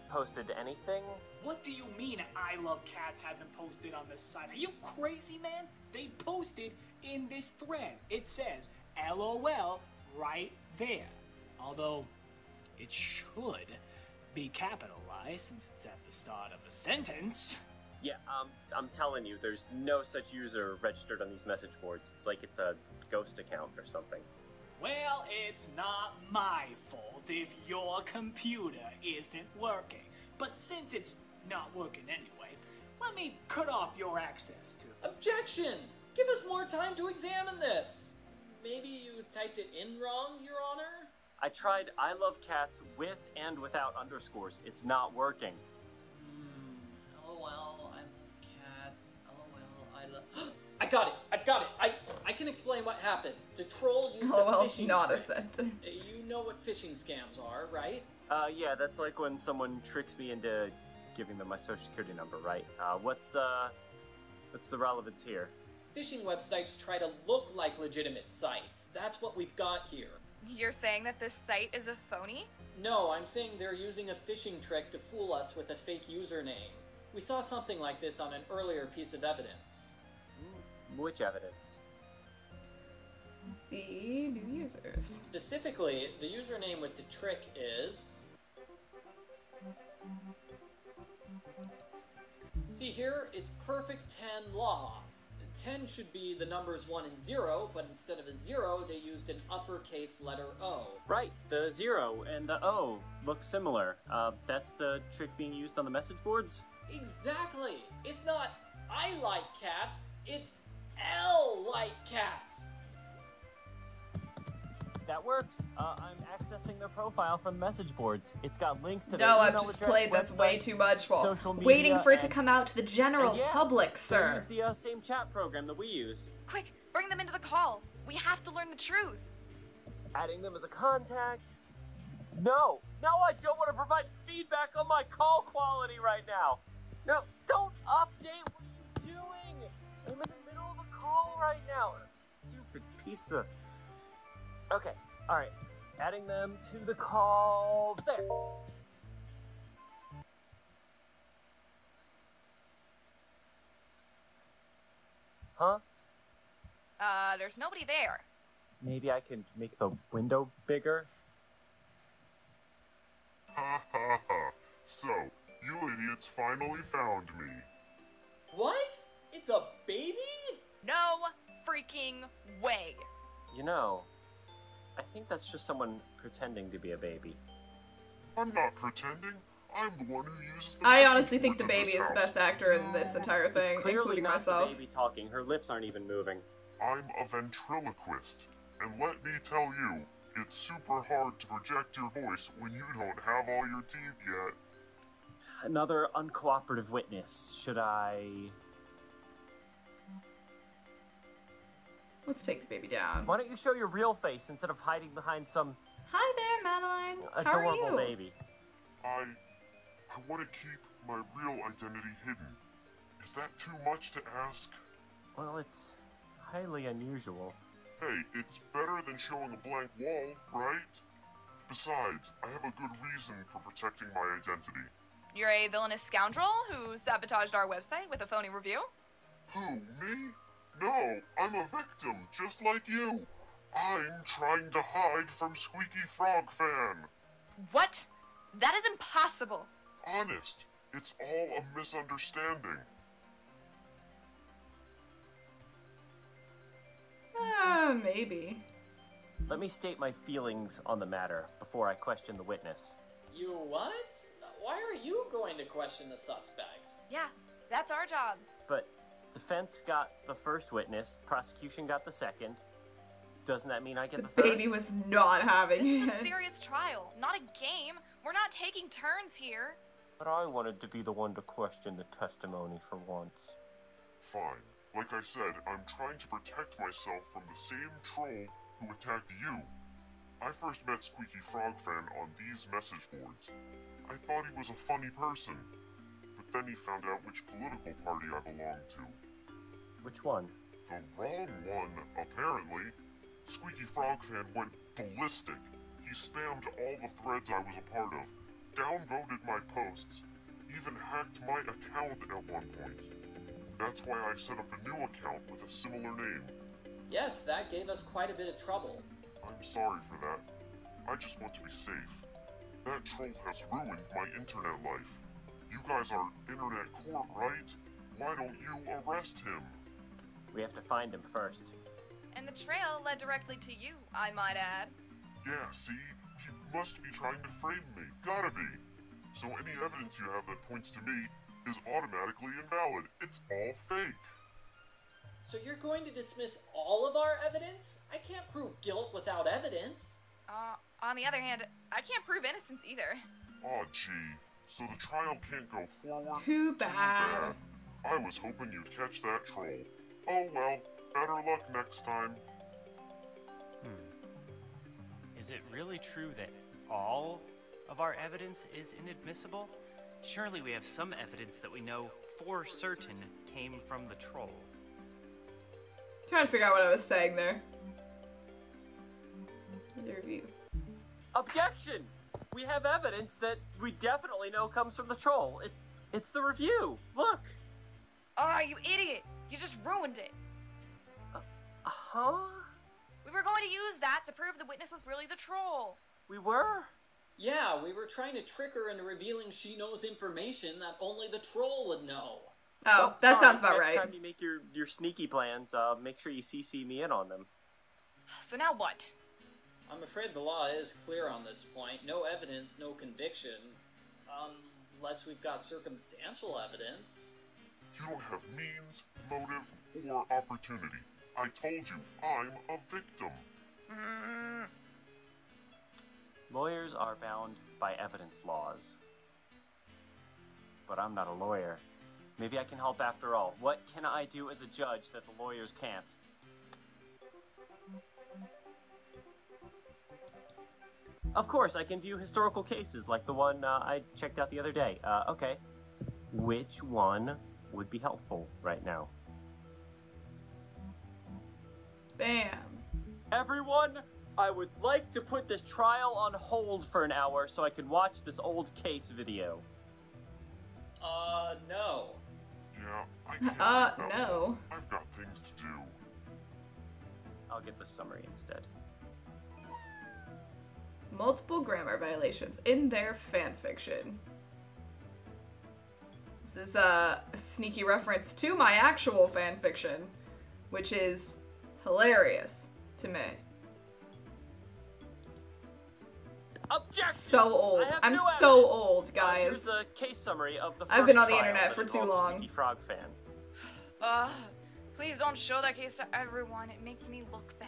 posted anything. What do you mean I Love Cats hasn't posted on this site? Are you crazy, man? They posted in this thread. It says LOL right there. Although it should be capitalized since it's at the start of a sentence. Yeah, I'm telling you, there's no such user registered on these message boards. It's like it's a ghost account or something. Well, it's not my fault if your computer isn't working. But since it's not working anyway, let me cut off your access to it. Objection! Give us more time to examine this. Maybe you typed it in wrong, Your Honor? I tried I love cats with and without underscores. It's not working. LOL, I love cats. LOL, I love... I got it! I've got it! I can explain what happened. The troll used a phishing not trick. a sentence. You know what phishing scams are, right? Yeah, that's like when someone tricks me into giving them my social security number, right? What's the relevance here? Phishing websites try to look like legitimate sites. That's what we've got here. You're saying that this site is a phony? No, I'm saying they're using a phishing trick to fool us with a fake username. We saw something like this on an earlier piece of evidence. Which evidence? The new users. Specifically, the username with the trick is... See here, it's perfect 10 law. 10 should be the numbers 1 and 0, but instead of a 0, they used an uppercase letter O. Right, the 0 and the O look similar. That's the trick being used on the message boards? Exactly! It's not I like cats, it's L like cats! That works. I'm accessing their profile from the message boards. It's got links to their No, email I've just address, played this website, way too much while social media, waiting for it to and- come out to the general and yeah, public, sir. They use the same chat program that we use. Quick, bring them into the call. We have to learn the truth. Adding them as a contact. No, I don't want to provide feedback on my call quality right now. No, don't update. What are you doing? I'm in the middle of a call right now. Stupid piece of... Okay, alright. Adding them to the call. There. Huh? There's nobody there. Maybe I can make the window bigger? Ha ha ha. So, you idiots finally found me. What? It's a baby? No freaking way. You know, I think that's just someone pretending to be a baby. I'm not pretending. I'm the one who uses the I message honestly think the boards in baby this is the house. best actor in this entire thing, It's clearly including not myself. the baby talking. Her lips aren't even moving. I'm a ventriloquist. And let me tell you, it's super hard to project your voice when you don't have all your teeth yet. Another uncooperative witness. Should I... Let's take the baby down. Why don't you show your real face instead of hiding behind some Hi there, Madeline. How are adorable you? baby? I want to keep my real identity hidden. Is that too much to ask? Well, it's highly unusual. Hey, it's better than showing a blank wall, right? Besides, I have a good reason for protecting my identity. You're a villainous scoundrel who sabotaged our website with a phony review? Who, me? No, I'm a victim, just like you. I'm trying to hide from Squeaky Frog Fan. What? That is impossible. Honest, it's all a misunderstanding. Maybe. Let me state my feelings on the matter before I question the witness. You what? Why are you going to question the suspect? Yeah, that's our job. But defense got the first witness, prosecution got the second. Doesn't that mean I get the third? Baby was not having This is it. a serious trial, not a game. We're not taking turns here. But I wanted to be the one to question the testimony for once. Fine. Like I said, I'm trying to protect myself from the same troll who attacked you. I first met Squeaky Frog Fan on these message boards. I thought he was a funny person, but then he found out which political party I belonged to. Which one? The wrong one, apparently. Squeaky Frog Fan went ballistic. He spammed all the threads I was a part of, downvoted my posts, even hacked my account at one point. That's why I set up a new account with a similar name. Yes, that gave us quite a bit of trouble. I'm sorry for that. I just want to be safe. That troll has ruined my internet life. You guys are internet court, right? Why don't you arrest him? We have to find him first. And the trail led directly to you, I might add. Yeah, see? He must be trying to frame me. Gotta be. So any evidence you have that points to me is automatically invalid. It's all fake. So you're going to dismiss all of our evidence? I can't prove guilt without evidence. On the other hand, I can't prove innocence either. Aw, gee. So the trial can't go forward? Too bad. I was hoping you'd catch that troll. Oh well, better luck next time. Is it really true that all of our evidence is inadmissible? Surely we have some evidence that we know for certain came from the troll. Trying to figure out what I was saying there. The review. Objection! We have evidence that we definitely know comes from the troll. It's the review. Look. Oh, you idiot! You just ruined it. Huh? We were going to use that to prove the witness was really the troll. We were? Yeah, we were trying to trick her into revealing she knows information that only the troll would know. Oh, that sounds about Next right. time you make your sneaky plans, make sure you CC me in on them. So now what? I'm afraid the law is clear on this point. No evidence, no conviction. Unless we've got circumstantial evidence. You don't have means, motive, or opportunity. I told you, I'm a victim. Lawyers are bound by evidence laws. But I'm not a lawyer. Maybe I can help after all. What can I do as a judge that the lawyers can't? Of course, I can view historical cases like the one I checked out the other day. Okay. Which one would be helpful right now? Bam. Everyone, I would like to put this trial on hold for an hour so I can watch this old case video. No. Yeah, I can't. No. I've got things to do. I'll get the summary instead. Multiple grammar violations in their fanfiction. This is a sneaky reference to my actual fanfiction, which is hilarious to me. Objection! So old. I'm no so evidence. old, guys. Here's a case summary of the I've been first on the trial internet that for too involves long. Squeaky Frog fan. Please don't show that case to everyone. It makes me look bad.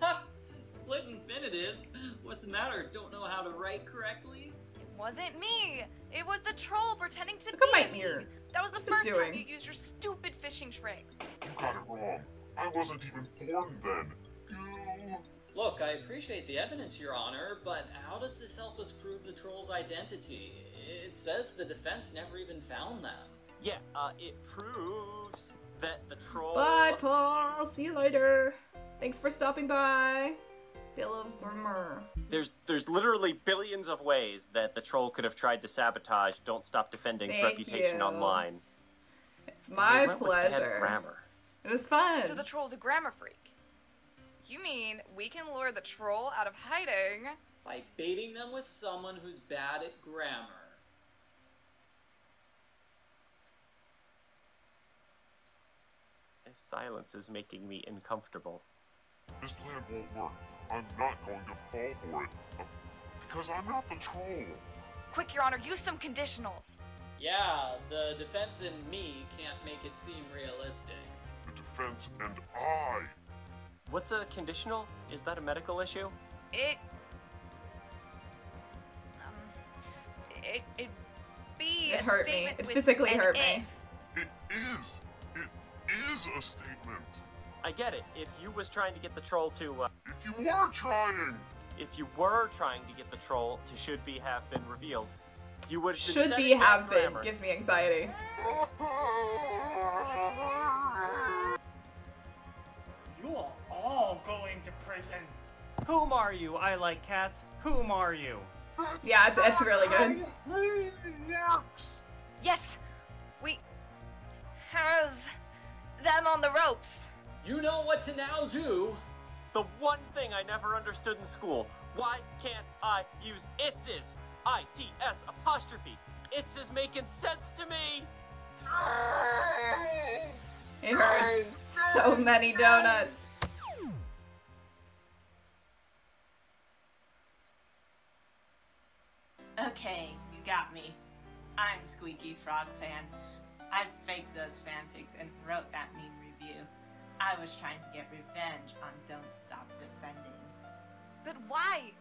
Ha! Split infinitives? What's the matter? Don't know how to write correctly? It wasn't me. It was the troll pretending to Look be at my me. ear. That was the What's first it time doing? you used your stupid fishing tricks. You got it wrong. I wasn't even born then. You... Look, I appreciate the evidence, Your Honor, but how does this help us prove the troll's identity? It says the defense never even found them. Yeah, it proves that the troll... Bye, Paul. See you later. Thanks for stopping by. Bill of Grimmer. There's literally billions of ways that the troll could have tried to sabotage Don't Stop Defending's Thank reputation you. online. It's my They went with bad pleasure. grammar. It was fun. So the troll's a grammar freak. You mean we can lure the troll out of hiding By baiting them with someone who's bad at grammar. This silence is making me uncomfortable. This plan won't work. I'm not going to fall for it. Because I'm not the troll. Quick, Your Honor, use some conditionals. Yeah, the defense and me can't make it seem realistic. The defense and I. What's a conditional? Is that a medical issue? It be It a hurt me. statement It with physically an hurt if. me. It is a statement. I get it. If you was trying to get the troll to, If you were trying! If you were trying to get the troll to should be have been revealed, you would Should be have been. Gives me anxiety. You are all going to prison. Whom are you? I like cats. Whom are you? Yeah, it's really good. Works. Yes, we has them on the ropes. You know what to now do. The one thing I never understood in school. Why can't I use ITS's? I-T-S apostrophe. It's is making sense to me. It hurts. So many donuts. Okay, you got me. I'm Squeaky Frog Fan. I faked those fanfics and wrote that mean review. I was trying to get revenge on Don't Stop Defending. But why?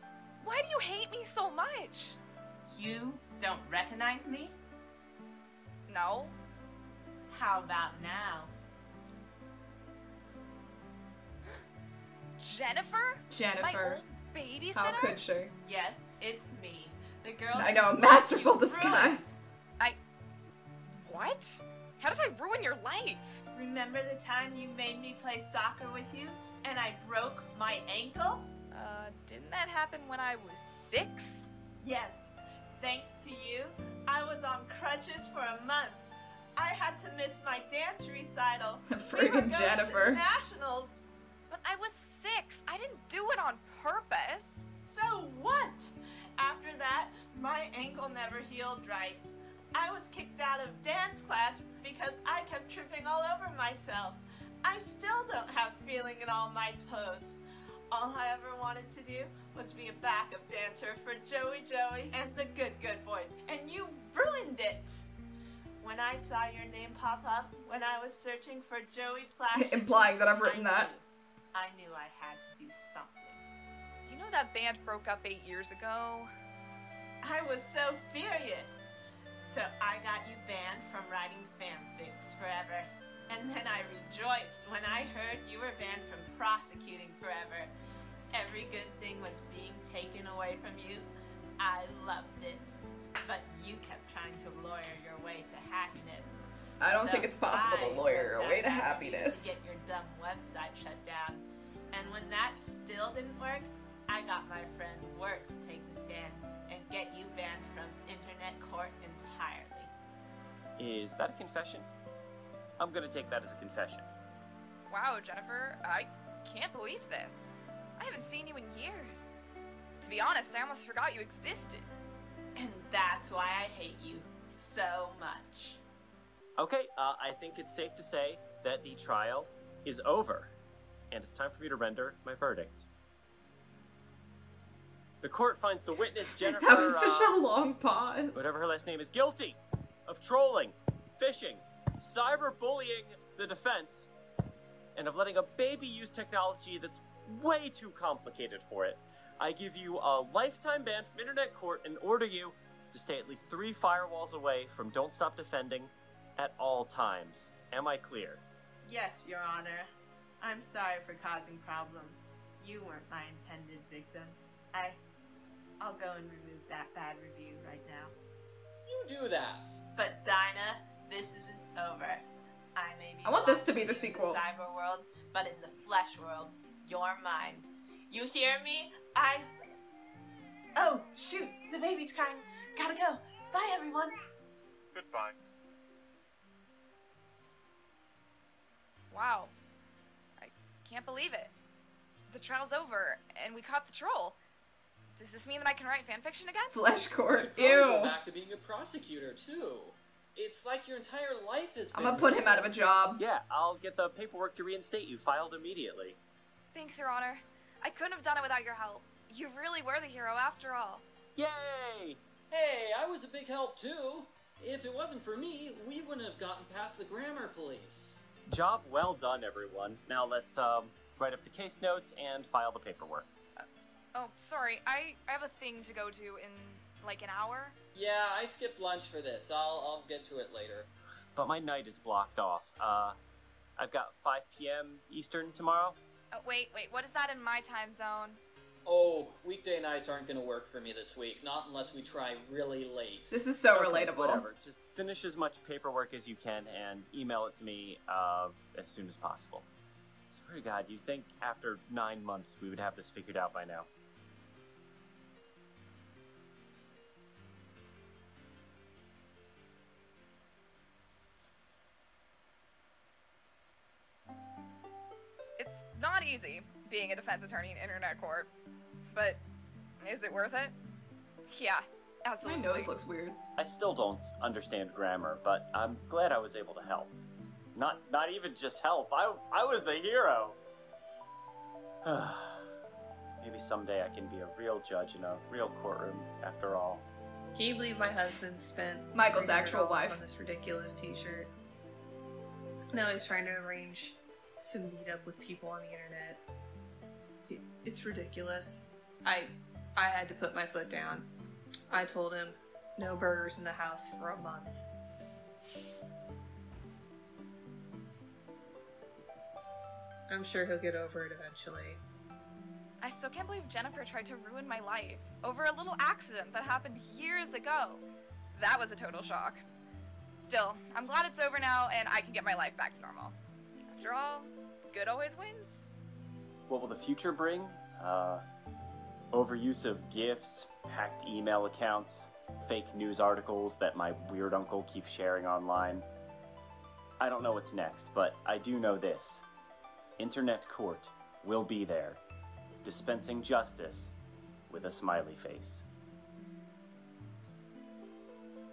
Why do you hate me so much? You don't recognize me? No. How about now? Jennifer? Jennifer. My old babysitter? How could she? Yes, it's me. The girl. I know, masterful disguise. What? How did I ruin your life? Remember the time you made me play soccer with you and I broke my ankle? Didn't that happen when I was 6? Yes. Thanks to you, I was on crutches for a month. I had to miss my dance recital. Friggin' Jennifer. Nationals. But I was 6. I didn't do it on purpose. So what? After that, my ankle never healed right. I was kicked out of dance class because I kept tripping all over myself. I still don't have feeling in all my toes. All I ever wanted to do was be a backup dancer for Joey and the Good Boys, and you ruined it! When I saw your name pop up when I was searching for Joey / Implying that I've written that. I knew I had to do something. You know that band broke up 8 years ago? I was so furious. So I got you banned from writing fanfics forever. And then I rejoiced when I heard you were banned from prosecuting forever. Every good thing was being taken away from you. I loved it. But you kept trying to lawyer your way to happiness. I don't think it's possible to lawyer your way to happiness. To get your dumb website shut down. And when that still didn't work, I got my friend Wirt to take the stand and get you banned from internet court entirely. Is that a confession? I'm gonna take that as a confession. Wow, Jennifer, I can't believe this. I haven't seen you in years. To be honest, I almost forgot you existed. And that's why I hate you so much. Okay, I think it's safe to say that the trial is over, and it's time for me to render my verdict. The court finds the witness, Jennifer... That was such a long pause. Whatever her last name is, guilty of trolling, phishing, cyberbullying the defense, and of letting a baby use technology that's way too complicated for it. I give you a lifetime ban from internet court and order you to stay at least 3 firewalls away from Don't Stop Defending at all times. Am I clear? Yes, Your Honor. I'm sorry for causing problems. You weren't my intended victim. I'll go and remove that bad review right now. You do that. But Dinah, this isn't over. I may be I want this to be locked the in sequel. Cyber world, but in the flesh world, you're mine. You hear me? Oh, shoot, the baby's crying. Gotta go. Bye, everyone. Goodbye. Wow. I can't believe it. The trial's over, and we caught the troll. Does this mean that I can write fanfiction again? Flesh court. You Ew. go back to being a prosecutor, too. It's like your entire life has been... I'm gonna put him out of a job. Yeah, I'll get the paperwork to reinstate you filed immediately. Thanks, Your Honor. I couldn't have done it without your help. You really were the hero after all. Yay! Hey, I was a big help, too. If it wasn't for me, we wouldn't have gotten past the grammar police. Job well done, everyone. Now let's write up the case notes and file the paperwork. Oh, sorry. I have a thing to go to in, like, an hour. Yeah, I skipped lunch for this. I'll get to it later. But my night is blocked off. I've got 5 p.m. Eastern tomorrow. Oh, wait. What is that in my time zone? Oh, weekday nights aren't going to work for me this week. Not unless we try really late. This is so Okay, relatable. Whatever. Just finish as much paperwork as you can and email it to me as soon as possible. Swear to God, you'd think after 9 months we would have this figured out by now. It's not easy being a defense attorney in internet court, but is it worth it? Yeah, absolutely. My nose looks weird. I still don't understand grammar, but I'm glad I was able to help. Not even just help. I was the hero. Maybe someday I can be a real judge in a real courtroom, after all. Can you believe my husband spent Michael's $300 actual wife on this ridiculous t-shirt? Now he's trying to arrange some meetup with people on the internet. It's ridiculous. I had to put my foot down. I told him no burgers in the house for a month. I'm sure he'll get over it eventually. I still can't believe Jennifer tried to ruin my life over a little accident that happened years ago. That was a total shock. Still, I'm glad it's over now and I can get my life back to normal. After all, good always wins. What will the future bring? Overuse of GIFs, hacked email accounts, fake news articles that my weird uncle keeps sharing online. I don't know what's next, but I do know this. Internet court will be there, dispensing justice with a smiley face.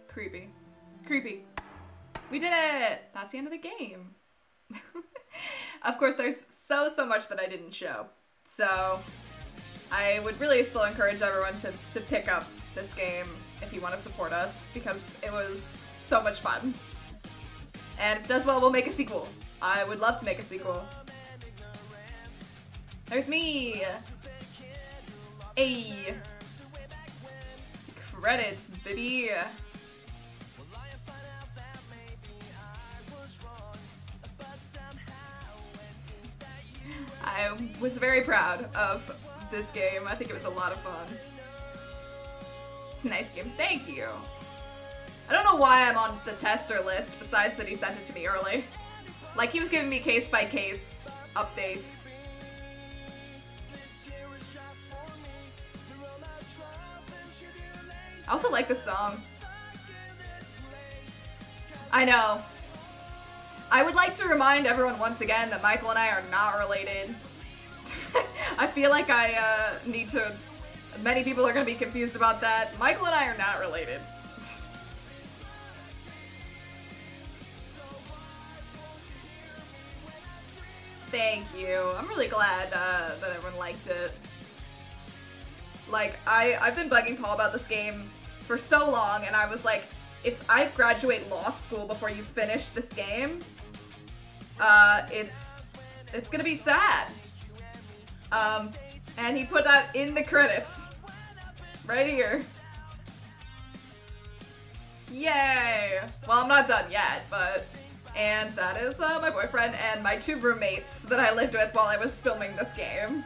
Creepy. Creepy. We did it! That's the end of the game. Of course, there's so much that I didn't show. So, I would really still encourage everyone to pick up this game if you want to support us, because it was so much fun. And if it does well, we'll make a sequel. I would love to make a sequel. There's me! Ayy. Credits, baby. I was very proud of this game. I think it was a lot of fun. Nice game. Thank you. I don't know why I'm on the tester list, besides that he sent it to me early. Like, he was giving me case-by-case updates. I also like the song. I know. I would like to remind everyone once again that Michael and I are not related. I feel like I need to... Many people are going to be confused about that. Michael and I are not related. Thank you. I'm really glad that everyone liked it. Like, I've been bugging Paul about this game for so long, and I was like, if I graduate law school before you finish this game, it's gonna be sad. And he put that in the credits. Right here. Yay! Well, I'm not done yet, but... And that is my boyfriend and my 2 roommates that I lived with while I was filming this game.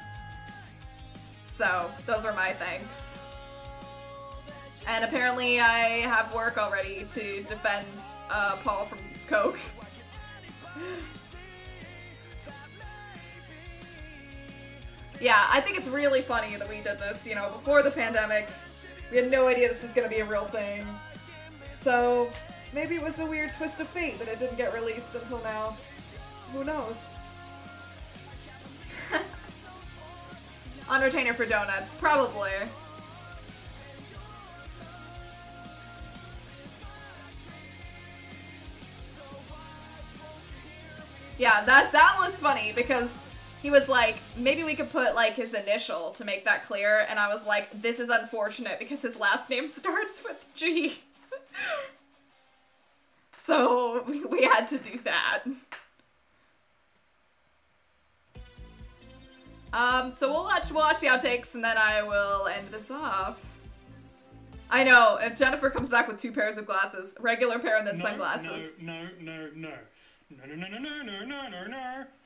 So, those were my thanks. And apparently I have work already to defend Paul from Coke. Yeah, I think it's really funny that we did this, you know, before the pandemic. We had no idea this was gonna be a real thing. So, maybe it was a weird twist of fate that it didn't get released until now. Who knows? On retainer for donuts, probably. Yeah, that was funny because he was like, maybe we could put like his initial to make that clear, and I was like, this is unfortunate because his last name starts with G. So we had to do that. So we'll watch the outtakes and then I will end this off. I know, if Jennifer comes back with 2 pairs of glasses, regular pair and then sunglasses. No.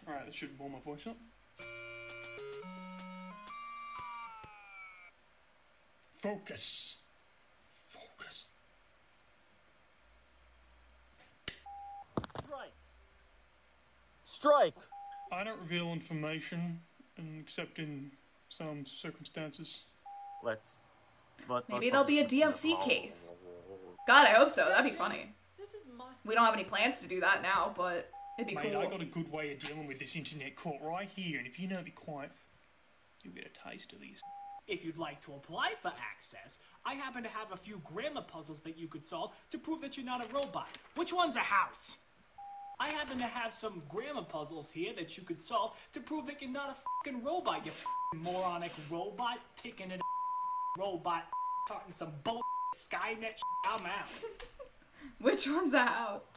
Alright, that should warm my voice up. Focus. Focus. Strike! I don't reveal information, except in some circumstances. Maybe there'll be a DLC case. God, I hope so. That'd be funny. We don't have any plans to do that now, but it'd be cool. I got a good way of dealing with this internet court right here, and if you don't be quiet, you'll get a taste of these. If you'd like to apply for access, I happen to have a few grammar puzzles that you could solve to prove that you're not a robot. Which one's a house? I happen to have some grammar puzzles here that you could solve to prove that you're not a fucking robot, you fucking moronic robot, taking a robot, talking some bull Skynet, I'm out. Which one's a house?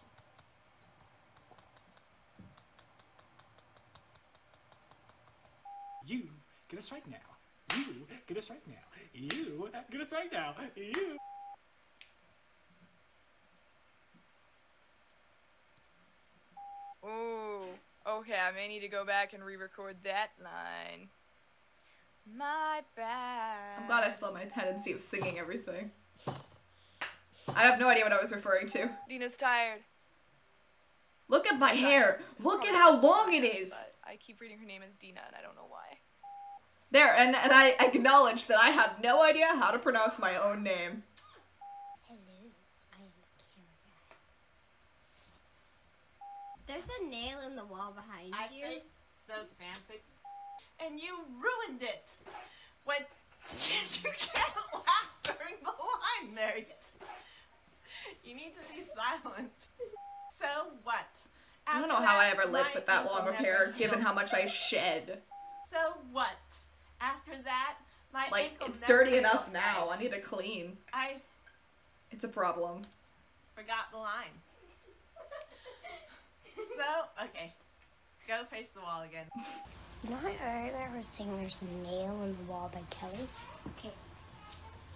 You get us right now. You get us right now. You get us right now. You. Ooh, okay, I may need to go back and re-record that line. My bad. I'm glad I saw my tendency of singing everything. I have no idea what I was referring to. Dina's tired. Look at my hair. Look at how long it is. But I keep reading her name as Dina, and I don't know why. There, and I acknowledge that I have no idea how to pronounce my own name. Hello, I am the camera guy. There's a nail in the wall behind you. I fixed those fanfics, and you ruined it. When you can't laugh during the line, Mary. You need to be silent. So what? I don't know how I ever lived with that long of hair, given how much I shed. So what? After that, my Like, ankle it's never dirty enough healed now. right. I need to clean. It's a problem. Forgot the line. So, okay. Go face the wall again. You know how earlier I was saying there's a nail in the wall by Kelly? Okay.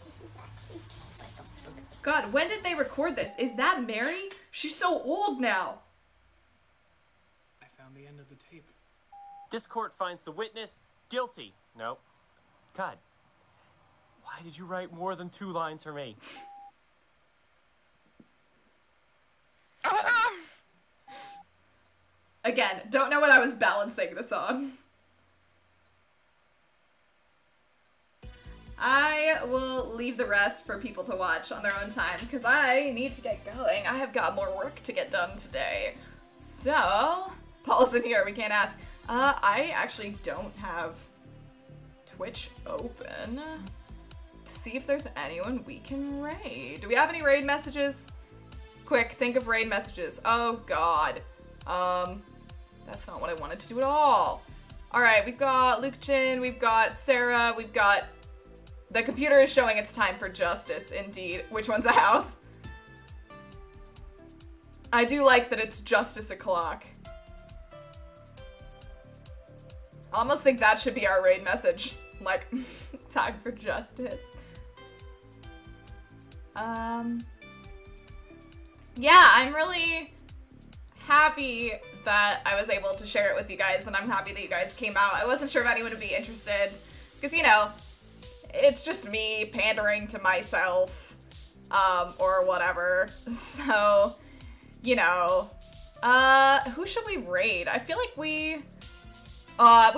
This is actually just like a book. God, when did they record this? Is that Mary? She's so old now. I found the end of the tape. This court finds the witness guilty. No. God. Why did you write more than 2 lines for me? Again, don't know what I was balancing this on. I will leave the rest for people to watch on their own time, because I need to get going. I have got more work to get done today. So, Paul's in here, we can't ask. I actually don't have Twitch open to see if there's anyone we can raid. Do we have any raid messages? Quick, think of raid messages. Oh god. That's not what I wanted to do at all. Alright, we've got Luke Chin, we've got Sarah, we've got... The computer is showing it's time for justice, indeed. Which one's a house? I do like that it's justice o'clock. I almost think that should be our raid message. Like, time for justice. Yeah, I'm really happy that I was able to share it with you guys, and I'm happy that you guys came out. I wasn't sure if anyone would be interested, because, you know, it's just me pandering to myself, or whatever. So, you know, who should we raid? I feel like we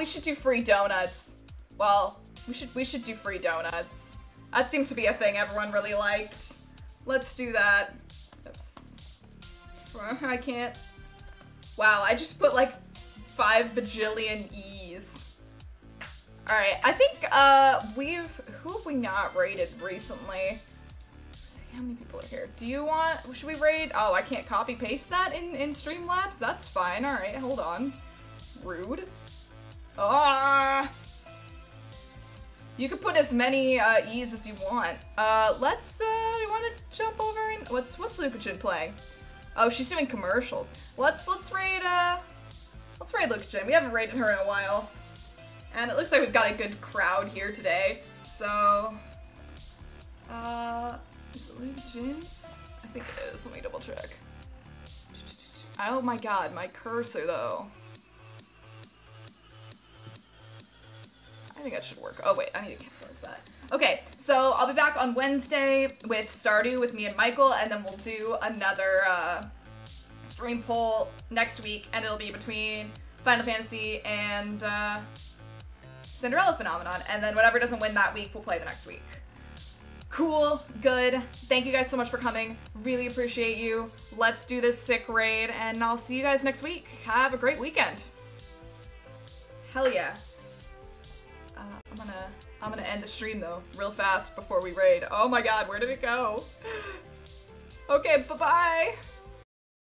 should do free donuts. Well, we should do free donuts. That seemed to be a thing everyone really liked. Let's do that. Oops. I can't. Wow, I just put like 5 bajillion E's. Alright, I think, who have we not raided recently? Let's see how many people are here. Do you want, should we raid? Oh, I can't copy paste that in Streamlabs? That's fine, alright, hold on. Rude. Ah! You can put as many, E's as you want. You wanna jump over and, what's Lucachin playing? Oh, she's doing commercials. Let's raid Lucachin. We haven't raided her in a while. And it looks like we've got a good crowd here today. So, is it Lucachin's? I think it is. Let me double check. Oh my god, my cursor though. I think that should work. Oh wait, I need to capitalize that. Okay, so I'll be back on Wednesday with Stardew with me and Michael, and then we'll do another stream poll next week, and it'll be between Final Fantasy and Cinderella Phenomenon, and then whatever doesn't win that week, we'll play the next week. Cool, good. Thank you guys so much for coming. Really appreciate you. Let's do this sick raid, and I'll see you guys next week. Have a great weekend. Hell yeah. I'm gonna end the stream though, real fast before we raid. Oh my god, where did it go? Okay, bye-bye.